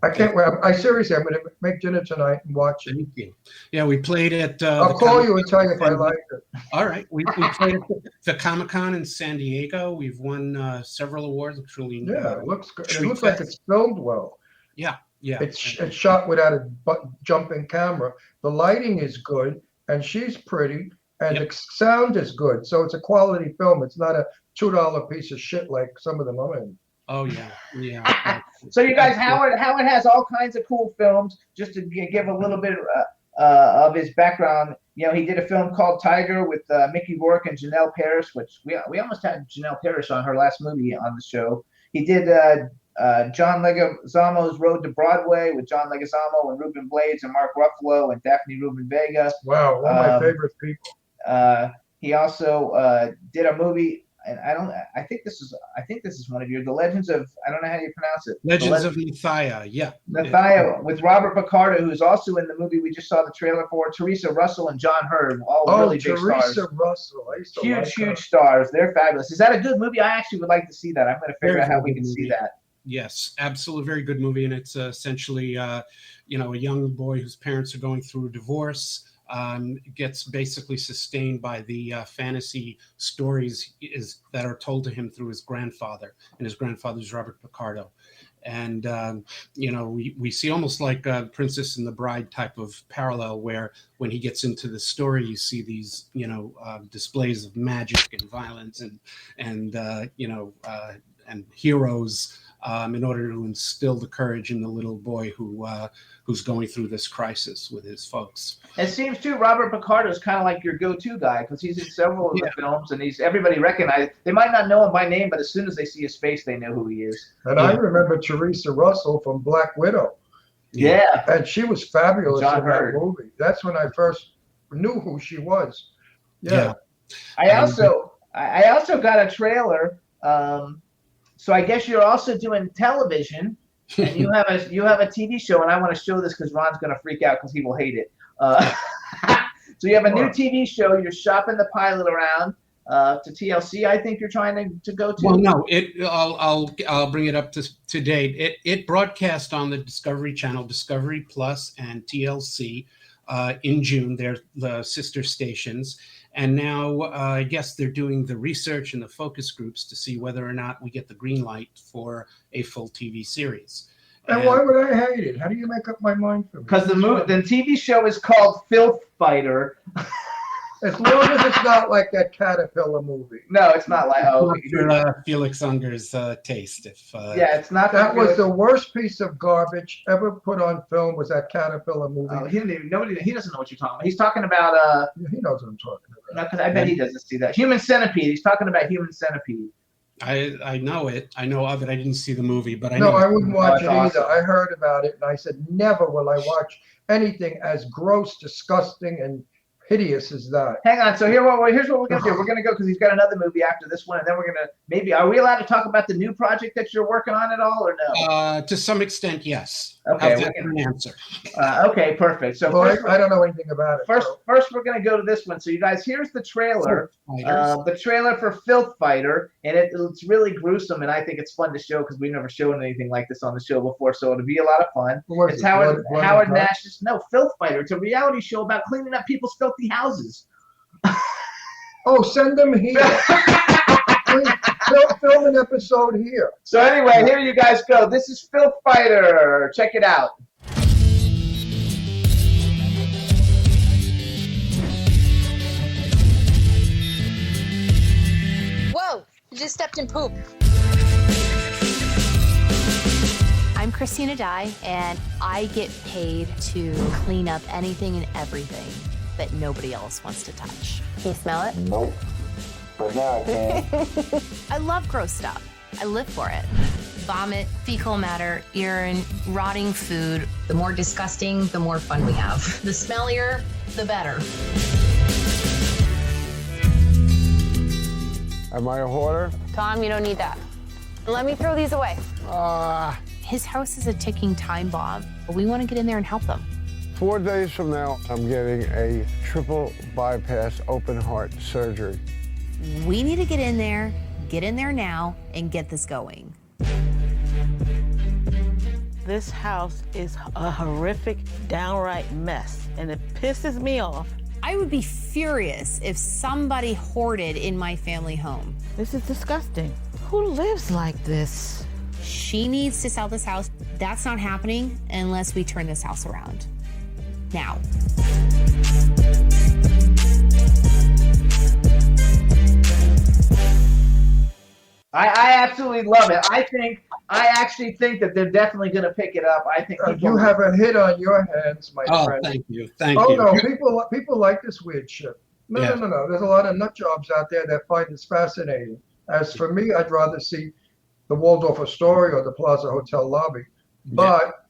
I can't wait. I seriously, I'm going to make dinner tonight and watch it. Thank you. Yeah, we played at. I'll call you and tell you if I like it. All right, we played at the Comic-Con in San Diego. We've won several awards. Truly, it looks good. It looks like it's filmed well. Yeah. It's shot without a jumping camera. The lighting is good, and she's pretty, and the sound is good. So it's a quality film. It's not a $2 piece of shit like some of them are in. Oh yeah. So you guys, Howard has all kinds of cool films. Just to give a little bit of his background, he did a film called Tiger with Mickey Rourke and Janelle Parrish, which we almost had Janelle Parrish on her last movie on the show. He did John Leguizamo's Road to Broadway with John Leguizamo and Ruben Blades and Mark Ruffalo and Daphne Rubin Vega. Wow, one of my favorite people. He also did a movie. And I think this is one of your, The Legends of, I don't know how you pronounce it. Legends of Nathia, yeah. Nathia with Robert Picardo, who's also in the movie we just saw the trailer for. Teresa Russell and John Hurd, all really big stars. Teresa Russell. I used to huge stars. They're fabulous. Is that a good movie? I actually would like to see that. I'm going to figure out how we can see that. Yes, absolutely, very good movie, and it's essentially, a young boy whose parents are going through a divorce. Gets basically sustained by the fantasy stories that are told to him through his grandfather, and his grandfather's Robert Picardo. And, we see almost like Princess and the Bride type of parallel where when he gets into the story, you see these, displays of magic and violence and heroes in order to instill the courage in the little boy who's going through this crisis with his folks. It seems too Robert Picardo is kind of like your go-to guy because he's in several of the films and everybody recognizes. They might not know him by name, but as soon as they see his face, they know who he is. And I remember Teresa Russell from Black Widow. Yeah, and she was fabulous John in Hurd. that movie. That's when I first knew who she was. Yeah. I also got a trailer. So I guess you're also doing television, and you have a TV show, and I want to show this because Ron's going to freak out because he will hate it. So you have a new TV show. You're shopping the pilot around to TLC. I think you're trying to go to. Well, no, I'll bring it up to date. It broadcast on the Discovery Channel, Discovery Plus, and TLC in June. They're the sister stations. And now I guess they're doing the research and the focus groups to see whether or not we get the green light for a full TV series. And why would I hate it? How do you make up my mind for me? Because the TV show is called Filth Fighter. As long as it's not like that Caterpillar movie. No, it's not like Felix Unger's taste. It's not. That was the worst piece of garbage ever put on film. Was that Caterpillar movie? He doesn't know what you're talking about. He's talking about. He knows what I'm talking about. No, because I bet he doesn't see that. Human Centipede. He's talking about Human Centipede. I know it. I know of it. I didn't see the movie, but I know. No, I wouldn't watch it either. Awesome. I heard about it, and I said, never will I watch anything as gross, disgusting, and hideous as that. Hang on. So here's what we're going to do. We're going to go because he's got another movie after this one, and then we're going to are we allowed to talk about the new project that you're working on at all, or no? To some extent, yes. Okay, How's that an answer? Okay, perfect. So I don't know anything about it. First, we're going to go to this one. So you guys, here's the trailer. The trailer for Filth Fighter, and it's really gruesome, and I think it's fun to show because we've never shown anything like this on the show before, so it'll be a lot of fun. It's Howard Nash's Filth Fighter. It's a reality show about cleaning up people's filthy houses. Oh, send them here. Film an episode here. So anyway, here you guys go. This is Filth Fighter. Check it out. Whoa, you just stepped in poop. I'm Christina Dye, and I get paid to clean up anything and everything that nobody else wants to touch. Can you smell it? Nope. But now I can. I love gross stuff. I live for it. Vomit, fecal matter, urine, rotting food. The more disgusting, the more fun we have. The smellier, the better. Am I a hoarder? Tom, you don't need that. Let me throw these away. His house is a ticking time bomb. We want to get in there and help them. 4 days from now, I'm getting a triple bypass open heart surgery. We need to get in there now, and get this going. This house is a horrific, downright mess, and it pisses me off. I would be furious if somebody hoarded in my family home. This is disgusting. Who lives like this? She needs to sell this house. That's not happening unless we turn this house around. Now. I absolutely love it. I actually think that they're definitely going to pick it up. I think you have a hit on your hands, my friend. Thank you. Thank you. you. No, people like this weird shit. No. There's a lot of nut jobs out there that find this fascinating. As for me, I'd rather see the Waldorf Astoria or the Plaza Hotel lobby. But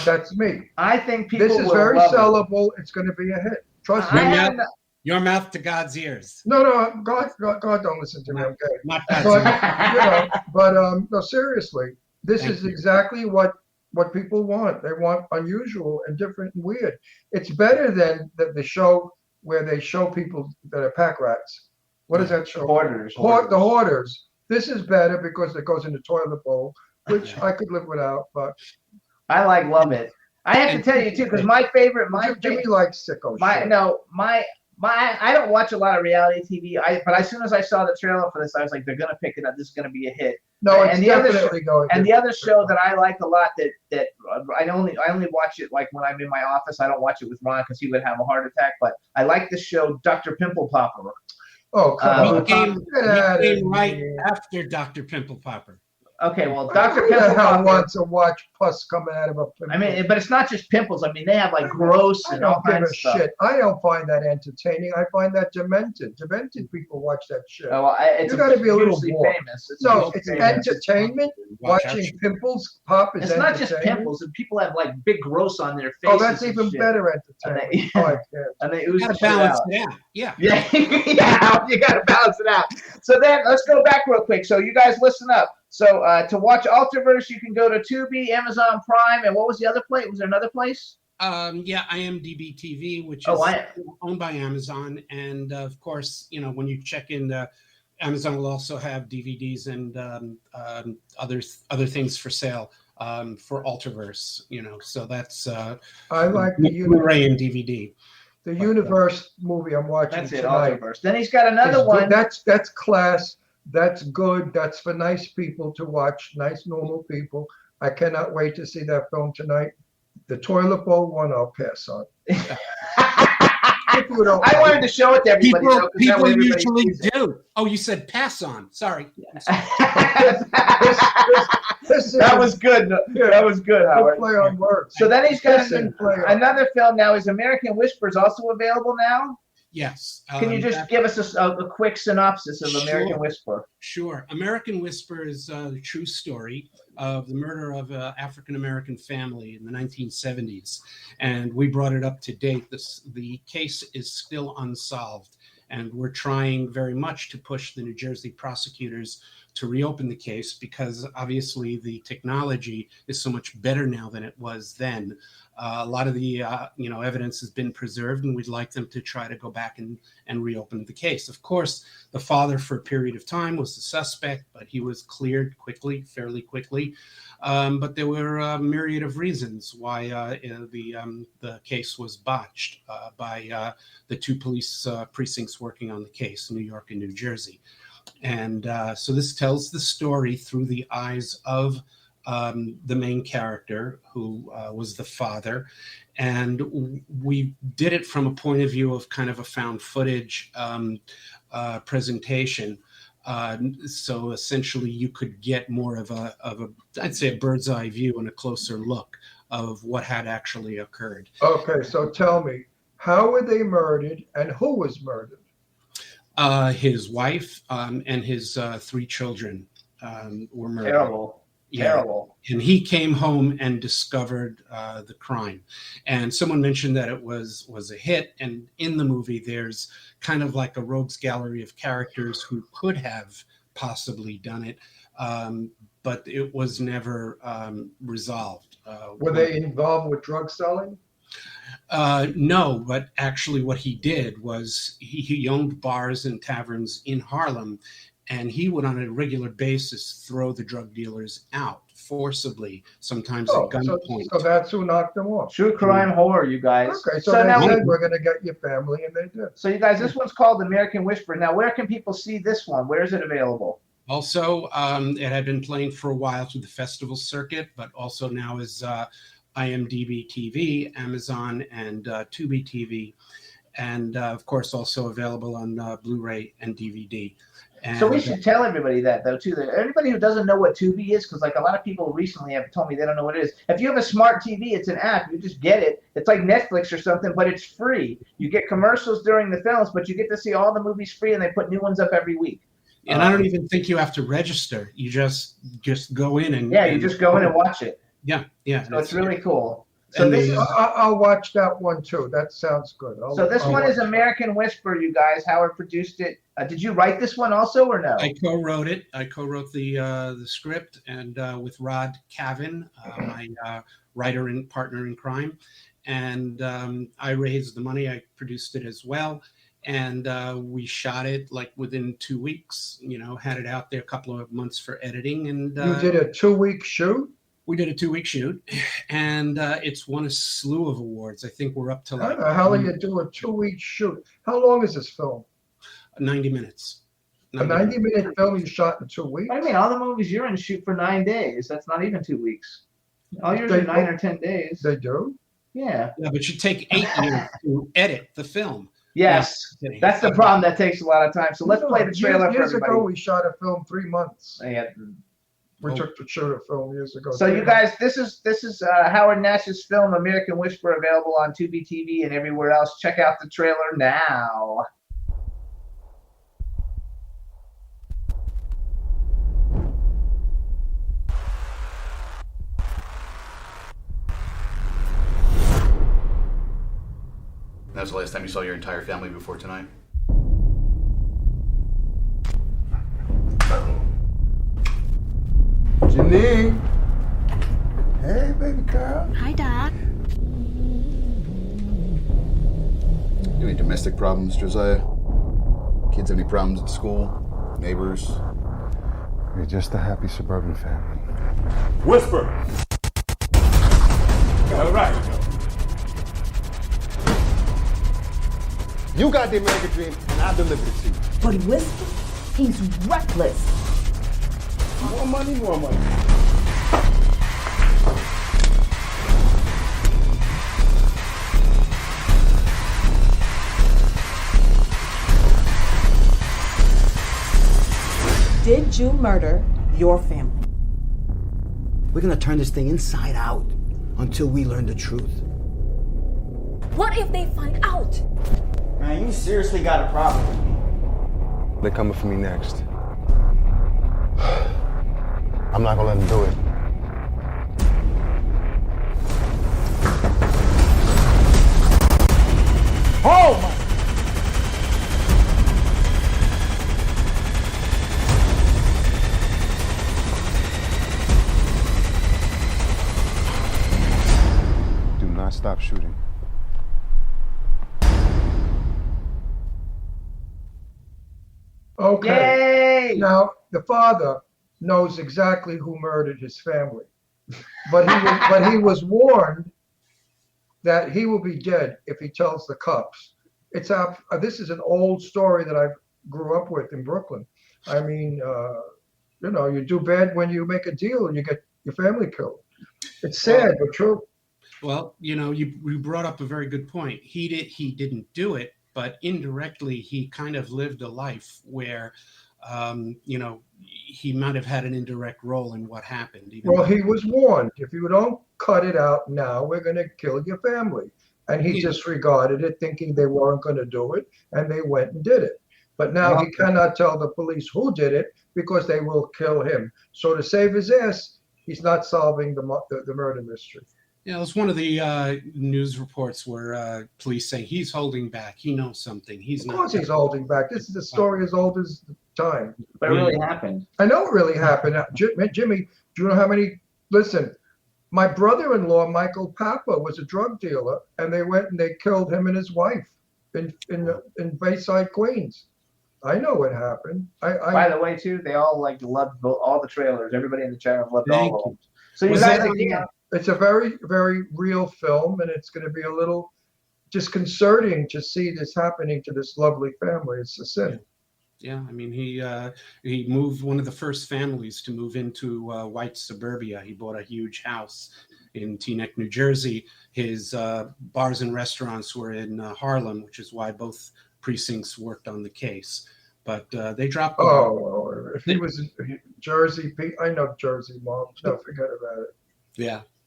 that's me. I think people This is will very love sellable. It's going to be a hit. Trust me. Your mouth to God's ears. No, God don't listen to me. Okay. Not But no, seriously, this is exactly what people want. They want unusual and different and weird. It's better than the show where they show people that are pack rats. What is that show? Hoarders. The Hoarders. This is better because it goes in the toilet bowl, which I could live without. But I love it. I have to tell you too, because Jimmy likes sicko shit. I don't watch a lot of reality TV. But as soon as I saw the trailer for this, I was like, they're gonna pick it up. This is gonna be a hit. No, it's definitely going. And the other show that I like a lot that I only watch it like when I'm in my office. I don't watch it with Ron because he would have a heart attack. But I like the show Dr. Pimple Popper. Oh, come on! He came right after Dr. Pimple Popper. Okay, well, Dr. Who Pimple the hell Popper. wants to watch pus coming out of a pimple? I mean, but it's not just pimples. I mean, they have like gross and all kinds of stuff. Shit. I don't find that entertaining. I find that demented. Demented people watch that shit. Oh, you got to be a little more famous. It's entertainment. Watching pimples pop is It's not just pimples. And people have like big gross on their faces. Oh, that's even better entertainment. And they ooze You gotta the shit balance out. it out. Yeah. Yeah, you got to balance it out. So then let's go back real quick. So you guys listen up. So to watch Ultraverse, you can go to Tubi, Amazon Prime, and what was the other place? Was there another place? IMDb TV, which is owned by Amazon, and of course, when you check in, Amazon will also have DVDs and other things for sale for Ultraverse. So that's I like the Blu-ray and DVD. The Universe movie I'm watching That's it, tonight. Ultraverse. Then he's got another one. That's class. That's good. That's for nice people to watch. Nice, normal people. I cannot wait to see that film tonight. The toilet bowl one, I'll pass on. I wanted to show it to everybody. People usually do. Oh, you said pass on. Sorry. That was good. That was good, Howard. Play on words. So then he's got another film now. Is American Whispers also available now? Yes. Can you just give us a quick synopsis of American Whisper? Sure. American Whisper is the true story of the murder of an African-American family in the 1970s. And we brought it up to date. The case is still unsolved. And we're trying very much to push the New Jersey prosecutors to reopen the case because obviously the technology is so much better now than it was then. A lot of the evidence has been preserved, and we'd like them to try to go back and reopen the case. Of course, the father for a period of time was the suspect, but he was cleared fairly quickly. But there were a myriad of reasons why the case was botched by the two police precincts working on the case, New York and New Jersey. And so this tells the story through the eyes of the main character, who was the father. And we did it from a point of view of kind of a found footage presentation. So essentially you could get more of I'd say a bird's eye view and a closer look of what had actually occurred. Okay, so tell me, how were they murdered and who was murdered? His wife and his 3 children were murdered. Terrible. Yeah. Terrible. And he came home and discovered the crime. And someone mentioned that it was a hit. And in the movie, there's kind of like a rogues gallery of characters who could have possibly done it, but it was never resolved. Were they involved with drug selling? No, but actually what he did was he owned bars and taverns in Harlem, and he would on a regular basis throw the drug dealers out forcibly, sometimes at Oh, gunpoint. so that's who knocked them off. True crime horror, you guys. Okay, so So they now- said we're going to get your family, and they did. So you guys, this one's called American Whisper. Now, where can people see this one? Where is it available? Also, it had been playing for a while through the festival circuit, but also now is IMDb TV, Amazon, and Tubi TV, and of course also available on Blu-ray and DVD. And, So we should tell everybody that, though, too. That everybody who doesn't know what Tubi is, because like a lot of people recently have told me they don't know what it is. If you have a smart TV, it's an app. You just get it. It's like Netflix or something, but it's free. You get commercials during the films, but you get to see all the movies free, and they put new ones up every week. And I don't even think you have to register. You just go in and you just go in and watch it. Yeah. So it's really cool. So And this the- is, I'll watch that one too. That sounds good. so this I'll one is watch American Whisper, you guys. Howard produced it. Did you write this one also, or no? I co-wrote it. I co-wrote the script, and with Rod Cavan, my writer and partner in crime, and I raised the money. I produced it as well, and we shot it like within 2 weeks. Had it out there a couple of months for editing, and You did a 2-week shoot? we did a 2-week shoot, and it's won a slew of awards. I think we're up to How like the hell do you do a 2-week shoot? How long is this film? 90 minutes. A 90-minute film you shot in 2 weeks? I mean, all the movies you're in shoot for 9 days. That's not even 2 weeks. All yours are 9 or 10 days. They do? Yeah. Yeah, but you take 8 years to edit the film. Yes, that's the problem. That takes a lot of time. So let's play the trailer for Years everybody. ago, we shot a film 3 months. Yeah. We took to shoot a film years ago. So you guys, this is Howard Nash's film American Whisper, available on Tubi TV and everywhere else. Check out the trailer now. That was the last time you saw your entire family before tonight? Janine. Hey, baby girl. Hi, Doc. Any domestic problems, Josiah? Kids have any problems at school? Neighbors? We're just a happy suburban family. Whisper. All right. You got the American dream, and I delivered it to you. But Whisper, he's reckless. More money, more money. Did you murder your family? We're gonna turn this thing inside out until we learn the truth. What if they find out? Man, you seriously got a problem with me. They're coming for me next. I'm not gonna let them do it. Oh my! Do not stop shooting. Okay. Now, the father knows exactly who murdered his family. But he was warned that he will be dead if he tells the cops. This is an old story that I grew up with in Brooklyn. I mean, you do bad when you make a deal and you get your family killed. It's sad, but true. Well, you brought up a very good point. He didn't do it, but indirectly he kind of lived a life where, he might have had an indirect role in what happened. Well, he was warned, if you don't cut it out now, we're going to kill your family. And he disregarded it, thinking they weren't going to do it, and they went and did it. But now he cannot tell the police who did it because they will kill him. So to save his ass, he's not solving the murder mystery. Yeah, it was one of the news reports where police say he's holding back. He knows something. Of course he's holding back. This is a story as old as time. But it really happened. I know it really happened. Jimmy, do you know how many? Listen, my brother-in-law, Michael Papa, was a drug dealer, and they went and they killed him and his wife in Bayside, Queens. I know what happened. By the way, too, they all loved all the trailers. Everybody in the chat room loved all of them. So you Was guys that again. It's a very, very real film, and it's going to be a little disconcerting to see this happening to this lovely family. It's a sin. Yeah, I mean, he moved, one of the first families to move into white suburbia. He bought a huge house in Teaneck, New Jersey. His bars and restaurants were in Harlem, which is why both precincts worked on the case. But they dropped the ball. Oh, if he was in Jersey, I know Jersey, Mom. No, forget about it.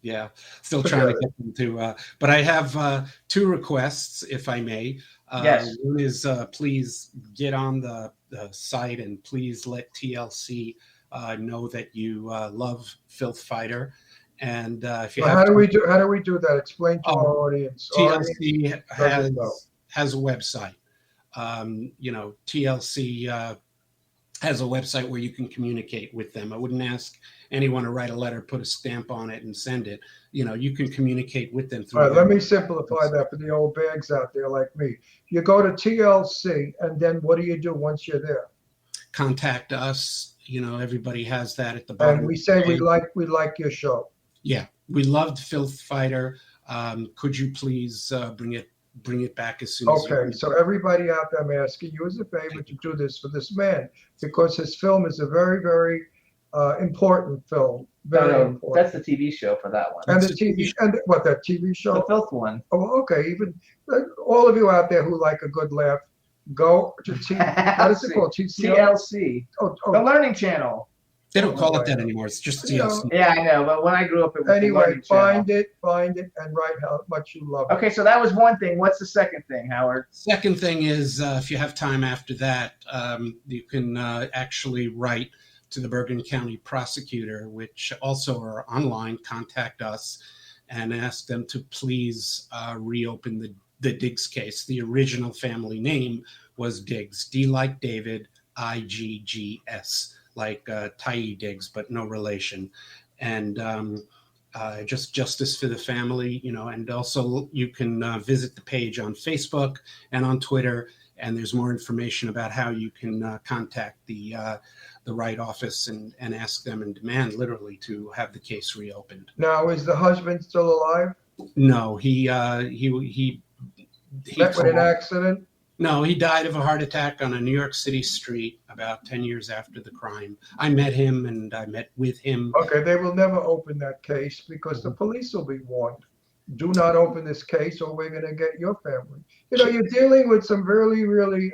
Yeah. Still trying to get them to. But I have two requests, if I may. Yes. One is please get on the site and please let TLC know that you love Filth Fighter. And if you Well, have how do we do that? Explain to our audience. TLC Doesn't know. has a website. TLC has a website where you can communicate with them. I wouldn't ask anyone to write a letter, put a stamp on it, and send it. You can communicate with them through. All right, let me simplify that for the old bags out there like me. You go to TLC, and then what do you do once you're there? Contact us. Everybody has that at the bottom. And we say we like your show. Yeah, we loved Filth Fighter. Could you please bring it back as soon as you Okay, so everybody out there, I'm asking you as a favor to do this for this man, because his film is a very, very important film. Very important. That's the TV show for that one. And the TV, and what, that TV show? The Filth one. Oh, okay. Even all of you out there who like a good laugh, go to what is it called? TLC. Oh, the Learning Channel. They don't call it that anymore. It's just TLC. Yeah, I know. But when I grew up, it was anyway. the Learning Channel. Find it, and write how much you love it. Okay, so that was one thing. What's the second thing, Howard? Second thing is, if you have time after that, you can actually write to the Bergen County prosecutor, which also are online. Contact us and ask them to please reopen the Diggs case. The original family name was Diggs, D like David, IGGS, like Tyee Diggs, but no relation. And just justice for the family, and also you can visit the page on Facebook and on Twitter, and there's more information about how you can contact the right office and ask them and demand literally to have the case reopened. Now, is the husband still alive? No, he met with an accident? No, he died of a heart attack on a New York City street about 10 years after the crime. I met him and I met with him. Okay, they will never open that case because the police will be warned. Do not open this case or we're going to get your family. You're dealing with some really, really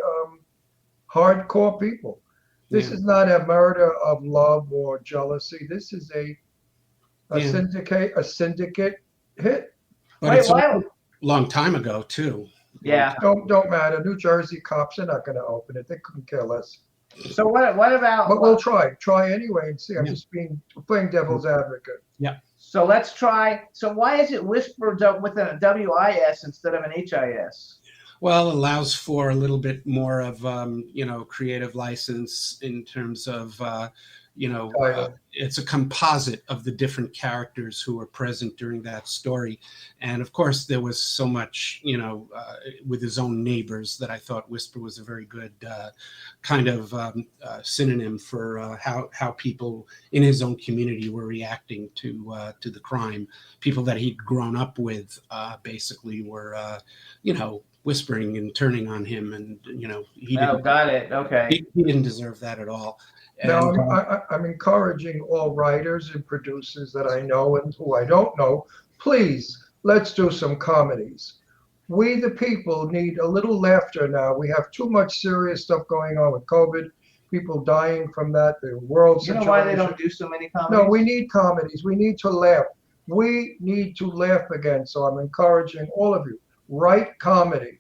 hardcore people. This is not a murder of love or jealousy. This is a syndicate hit. But it's a long time ago, too. Yeah. Don't matter. New Jersey cops are not going to open it. They couldn't care less. So what about? But we'll try anyway and see. I'm just playing devil's advocate. Yeah. So let's try. So why is it whispered with a WIS instead of an HIS? Well, it allows for a little bit more of creative license in terms of it's a composite of the different characters who were present during that story. And of course, there was so much, with his own neighbors that I thought Whisper was a very good kind of synonym for how people in his own community were reacting to the crime. People that he'd grown up with basically were, whispering and turning on him. And, got it. Okay. He didn't deserve that at all. Now, I'm encouraging all writers and producers that I know and who I don't know, please, let's do some comedies. We, the people, need a little laughter now. We have too much serious stuff going on with COVID, people dying from that, the world situation. You know why they don't do so many comedies? No, we need comedies. We need to laugh. We need to laugh again. So I'm encouraging all of you, write comedy.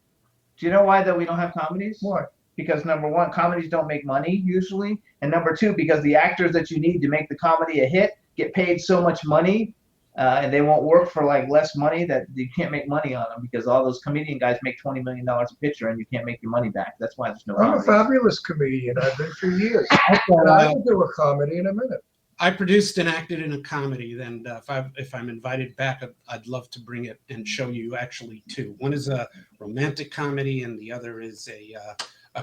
Do you know why that we don't have comedies? Why? Because number one, comedies don't make money usually. And number two, because the actors that you need to make the comedy a hit get paid so much money and they won't work for like less money that you can't make money on them because all those comedian guys make $20 million a picture and you can't make your money back. That's why there's no comedy. I'm a fabulous comedian. I've been for years. And I will do a comedy in a minute. I produced and acted in a comedy. Then if I'm invited back, I'd love to bring it and show you actually two. One is a romantic comedy, and the other is a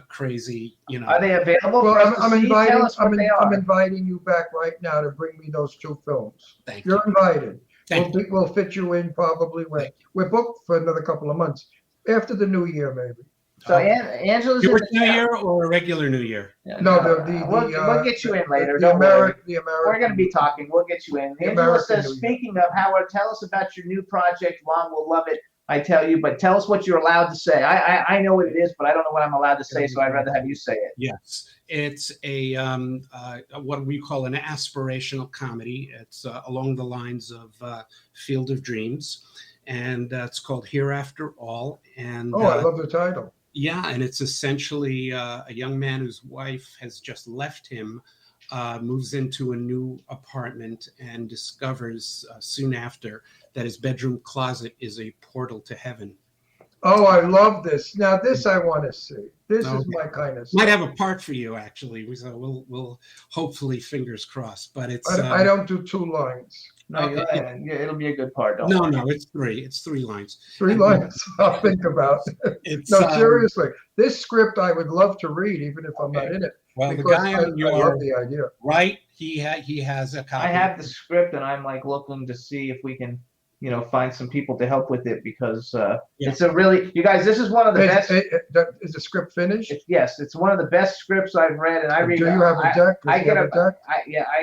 crazy, Are they available for Well, us to see? Tell us what they I'm are. inviting you back right now to bring me those two films. Thank You're invited. Thank We'll fit you in probably when we're booked for another couple of months after the new year, maybe. So Angela's Jewish in the New chat. Year or a regular New Year? No, we'll get you in later. The Don't worry. The American. We're going to be talking. We'll get you in. The Angela American says, New Year. speaking of, Howard, tell us about your new project. Ron will love it, I tell you, but tell us what you're allowed to say. I know what it is, but I don't know what I'm allowed to say, so I'd rather have you say it. Yes, it's a what we call an aspirational comedy. It's along the lines of Field of Dreams, and it's called Here After All. And I love the title. Yeah, and it's essentially a young man whose wife has just left him, moves into a new apartment and discovers soon after that his bedroom closet is a portal to heaven. Oh, I love this. Now, this I want to see. This is my kind of stuff. Might have a part for you, actually. So we'll hopefully, fingers crossed. But it's I don't do 2 lines. No, it'll be a good part. Don't no, worry. no, it's 3. It's 3 lines. 3 lines. I'll think about it. No, seriously. This script I would love to read, even if I'm not in it. Well, the because guy I on your love the idea. right, he has a copy. I have the script, and I'm like looking to see if we can, find some people to help with it because it's a really, you guys, this is one of the best. Is the script finished? Yes, it's one of the best scripts I've read, and I read. Do you have a deck? I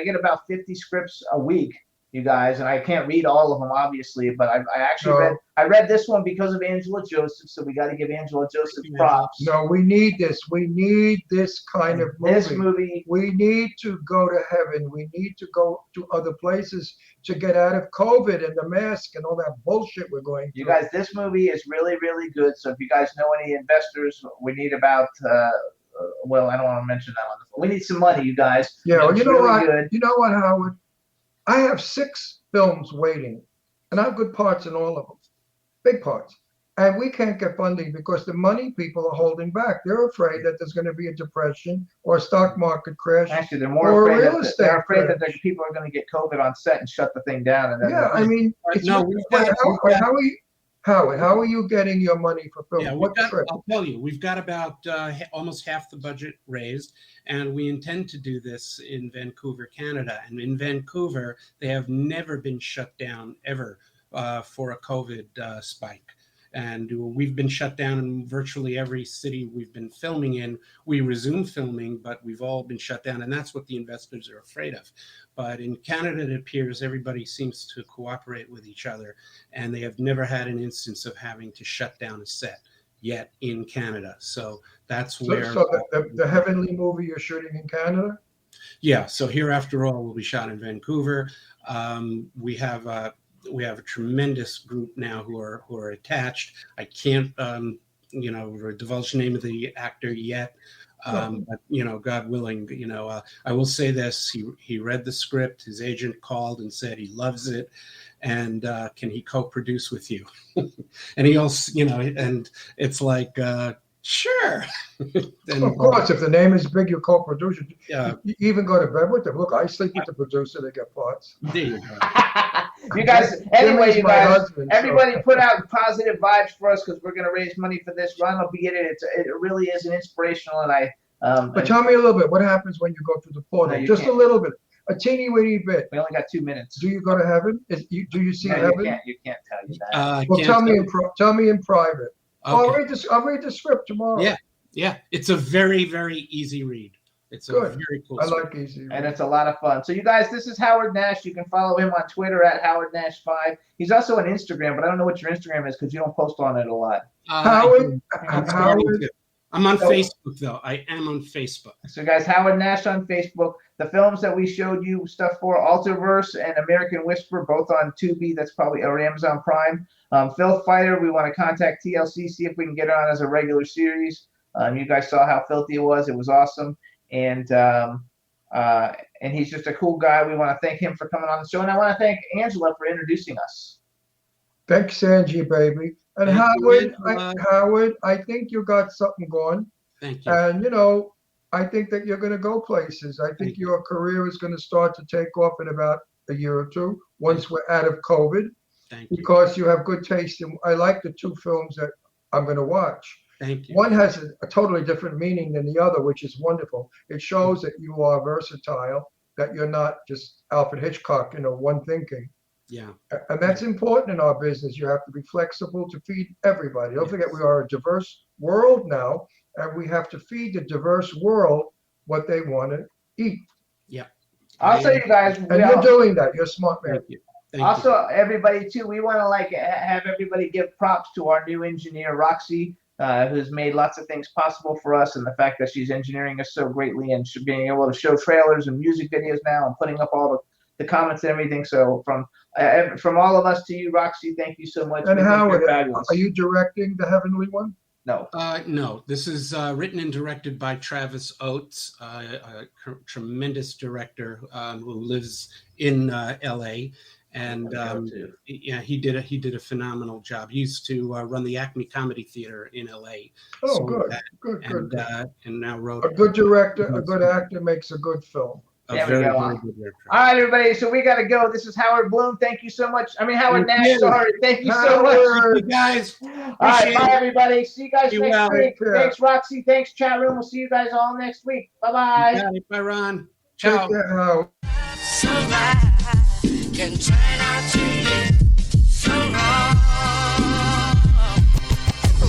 get about 50 scripts a week, you guys, and I can't read all of them, obviously, but I actually read this one because of Angela Joseph, so we got to give Angela Joseph props. No, we need this. We need this kind of movie. This movie. We need to go to heaven. We need to go to other places to get out of COVID and the mask and all that bullshit we're going through. You guys, this movie is really, really good. So if you guys know any investors, we need about, well, I don't want to mention that on the phone. We need some money, you guys. Yeah, well, you know really what? Good. You know what, Howard? I have 6 films waiting, and I have good parts in all of them, big parts. And we can't get funding because the money people are holding back. They're afraid that there's going to be a depression or a stock market crash. Actually, they're or more a afraid real that estate they're afraid crash. that people are going to get COVID on set and shut the thing down. And then I mean, it's Howard, how are you getting your money for film? Yeah, I'll tell you, we've got about almost half the budget raised, and we intend to do this in Vancouver, Canada. And in Vancouver, they have never been shut down ever for a COVID spike. And we've been shut down in virtually every city we've been filming in. We resume filming, but we've all been shut down, and that's what the investors are afraid of. But in Canada, it appears everybody seems to cooperate with each other, and they have never had an instance of having to shut down a set yet in Canada. So that's where... So the Heavenly movie you're shooting in Canada? Yeah, so Here After All will be shot in Vancouver. We have a tremendous group now who are attached. I can't divulge the name of the actor yet, but God willing, I will say this: he read the script. His agent called and said he loves it, and can he co-produce with you? And he also, and it's like. Sure. And, of course, if the name is big, you co-produce it. Yeah. You even go to bed with them. Look, I sleep with the producer. They get parts. There you go. You guys, anyway, you my guys, husband, everybody put out positive vibes for us because we're going to raise money for this. Ron will be in it. It really is an inspirational, and But tell me a little bit. What happens when you go through the portal? No, Just can't. a little bit. A teeny weeny bit. We only got 2 minutes. Do you go to heaven? Do you see No, heaven? You can't tell you that. Well, tell me in private. Okay. I'll read the script tomorrow. Yeah. It's a very, very easy read. It's a very cool I script. like easy. And it's a lot of fun. So you guys, this is Howard Nash. You can follow him on Twitter at HowardNash5. He's also on Instagram, but I don't know what your Instagram is because you don't post on it a lot. Howard. I'm on Facebook, though. I am on Facebook. So guys, Howard Nash on Facebook. The films that we showed you stuff for, Alterverse and American Whisper, both on Tubi. That's probably or Amazon Prime. Filth Fighter, we want to contact TLC, see if we can get it on as a regular series. You guys saw how filthy it was. It was awesome. And he's just a cool guy. We want to thank him for coming on the show. And I want to thank Angela for introducing us. Thanks, Angie, baby. And Thank Howard, you, Howard, I think you got something going. Thank you. And, I think that you're going to go places. I think your career is going to start to take off in about a year or two once we're out of COVID. Thank you. Because you have good taste. And I like the two films that I'm going to watch. Thank you. One has a totally different meaning than the other, which is wonderful. It shows that you are versatile, that you're not just Alfred Hitchcock, one thinking. Yeah. And that's important in our business. You have to be flexible to feed everybody. Don't forget, we are a diverse world now, and we have to feed the diverse world what they want to eat. Yeah. Also, you guys, and you're doing that. You're a smart man. Thank you. Also, everybody too, we want to have everybody give props to our new engineer, Roxy, who's made lots of things possible for us, and the fact that she's engineering us so greatly and being able to show trailers and music videos now and putting up all the comments and everything. So from all of us to you, Roxy, thank you so much. And Howard, are you directing The Heavenly One? No. No, this is written and directed by Travis Oates, a tremendous director who lives in L.A. And he did a phenomenal job. He used to run the Acme Comedy Theater in L.A. Oh, So good. And now wrote a good director, a good actor makes a good film. There we go. All right, everybody. So we got to go. This is Howard Bloom. Thank you so much. Howard Nash. Sorry. Thank you so much. You guys. All right. Bye, everybody. See you guys next week. Care. Thanks, Roxy. Thanks, chat room. We'll see you guys all next week. Bye-bye. Bye, Ron. Ciao. Take care, Howard. Can turn out to be so wrong.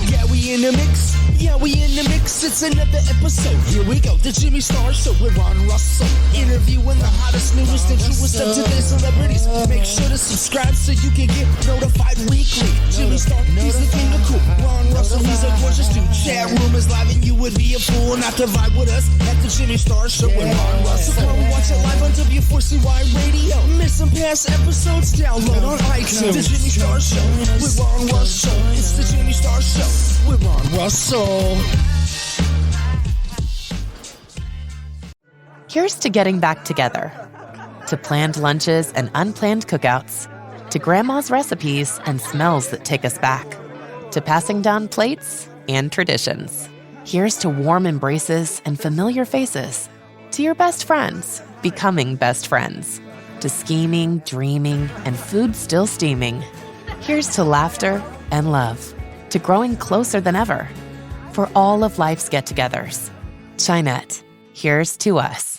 Yeah, we in the mix. Yeah, we in the mix. It's another episode. Here we go. The Jimmy Star Show with Ron Russell. Interviewing the hottest, newest, and truest of today's celebrities. Make sure to subscribe so you can get notified weekly. Jimmy Star, he's the king of cool. Ron Russell, he's a gorgeous dude. Chat room is live and you would be a fool not to vibe with us at the Jimmy Star Show with Ron Russell. Come watch it live on W4CY Radio. Miss some past episodes, download on iTunes. The Jimmy Star Show with Ron Russell. It's the Jimmy Star Show with Ron Russell. Here's to getting back together, to planned lunches and unplanned cookouts, to grandma's recipes and smells that take us back, to passing down plates and traditions. Here's to warm embraces and familiar faces, to your best friends becoming best friends, to scheming, dreaming, and food still steaming. Here's to laughter and love, to growing closer than ever. For all of life's get-togethers, Chinette, here's to us.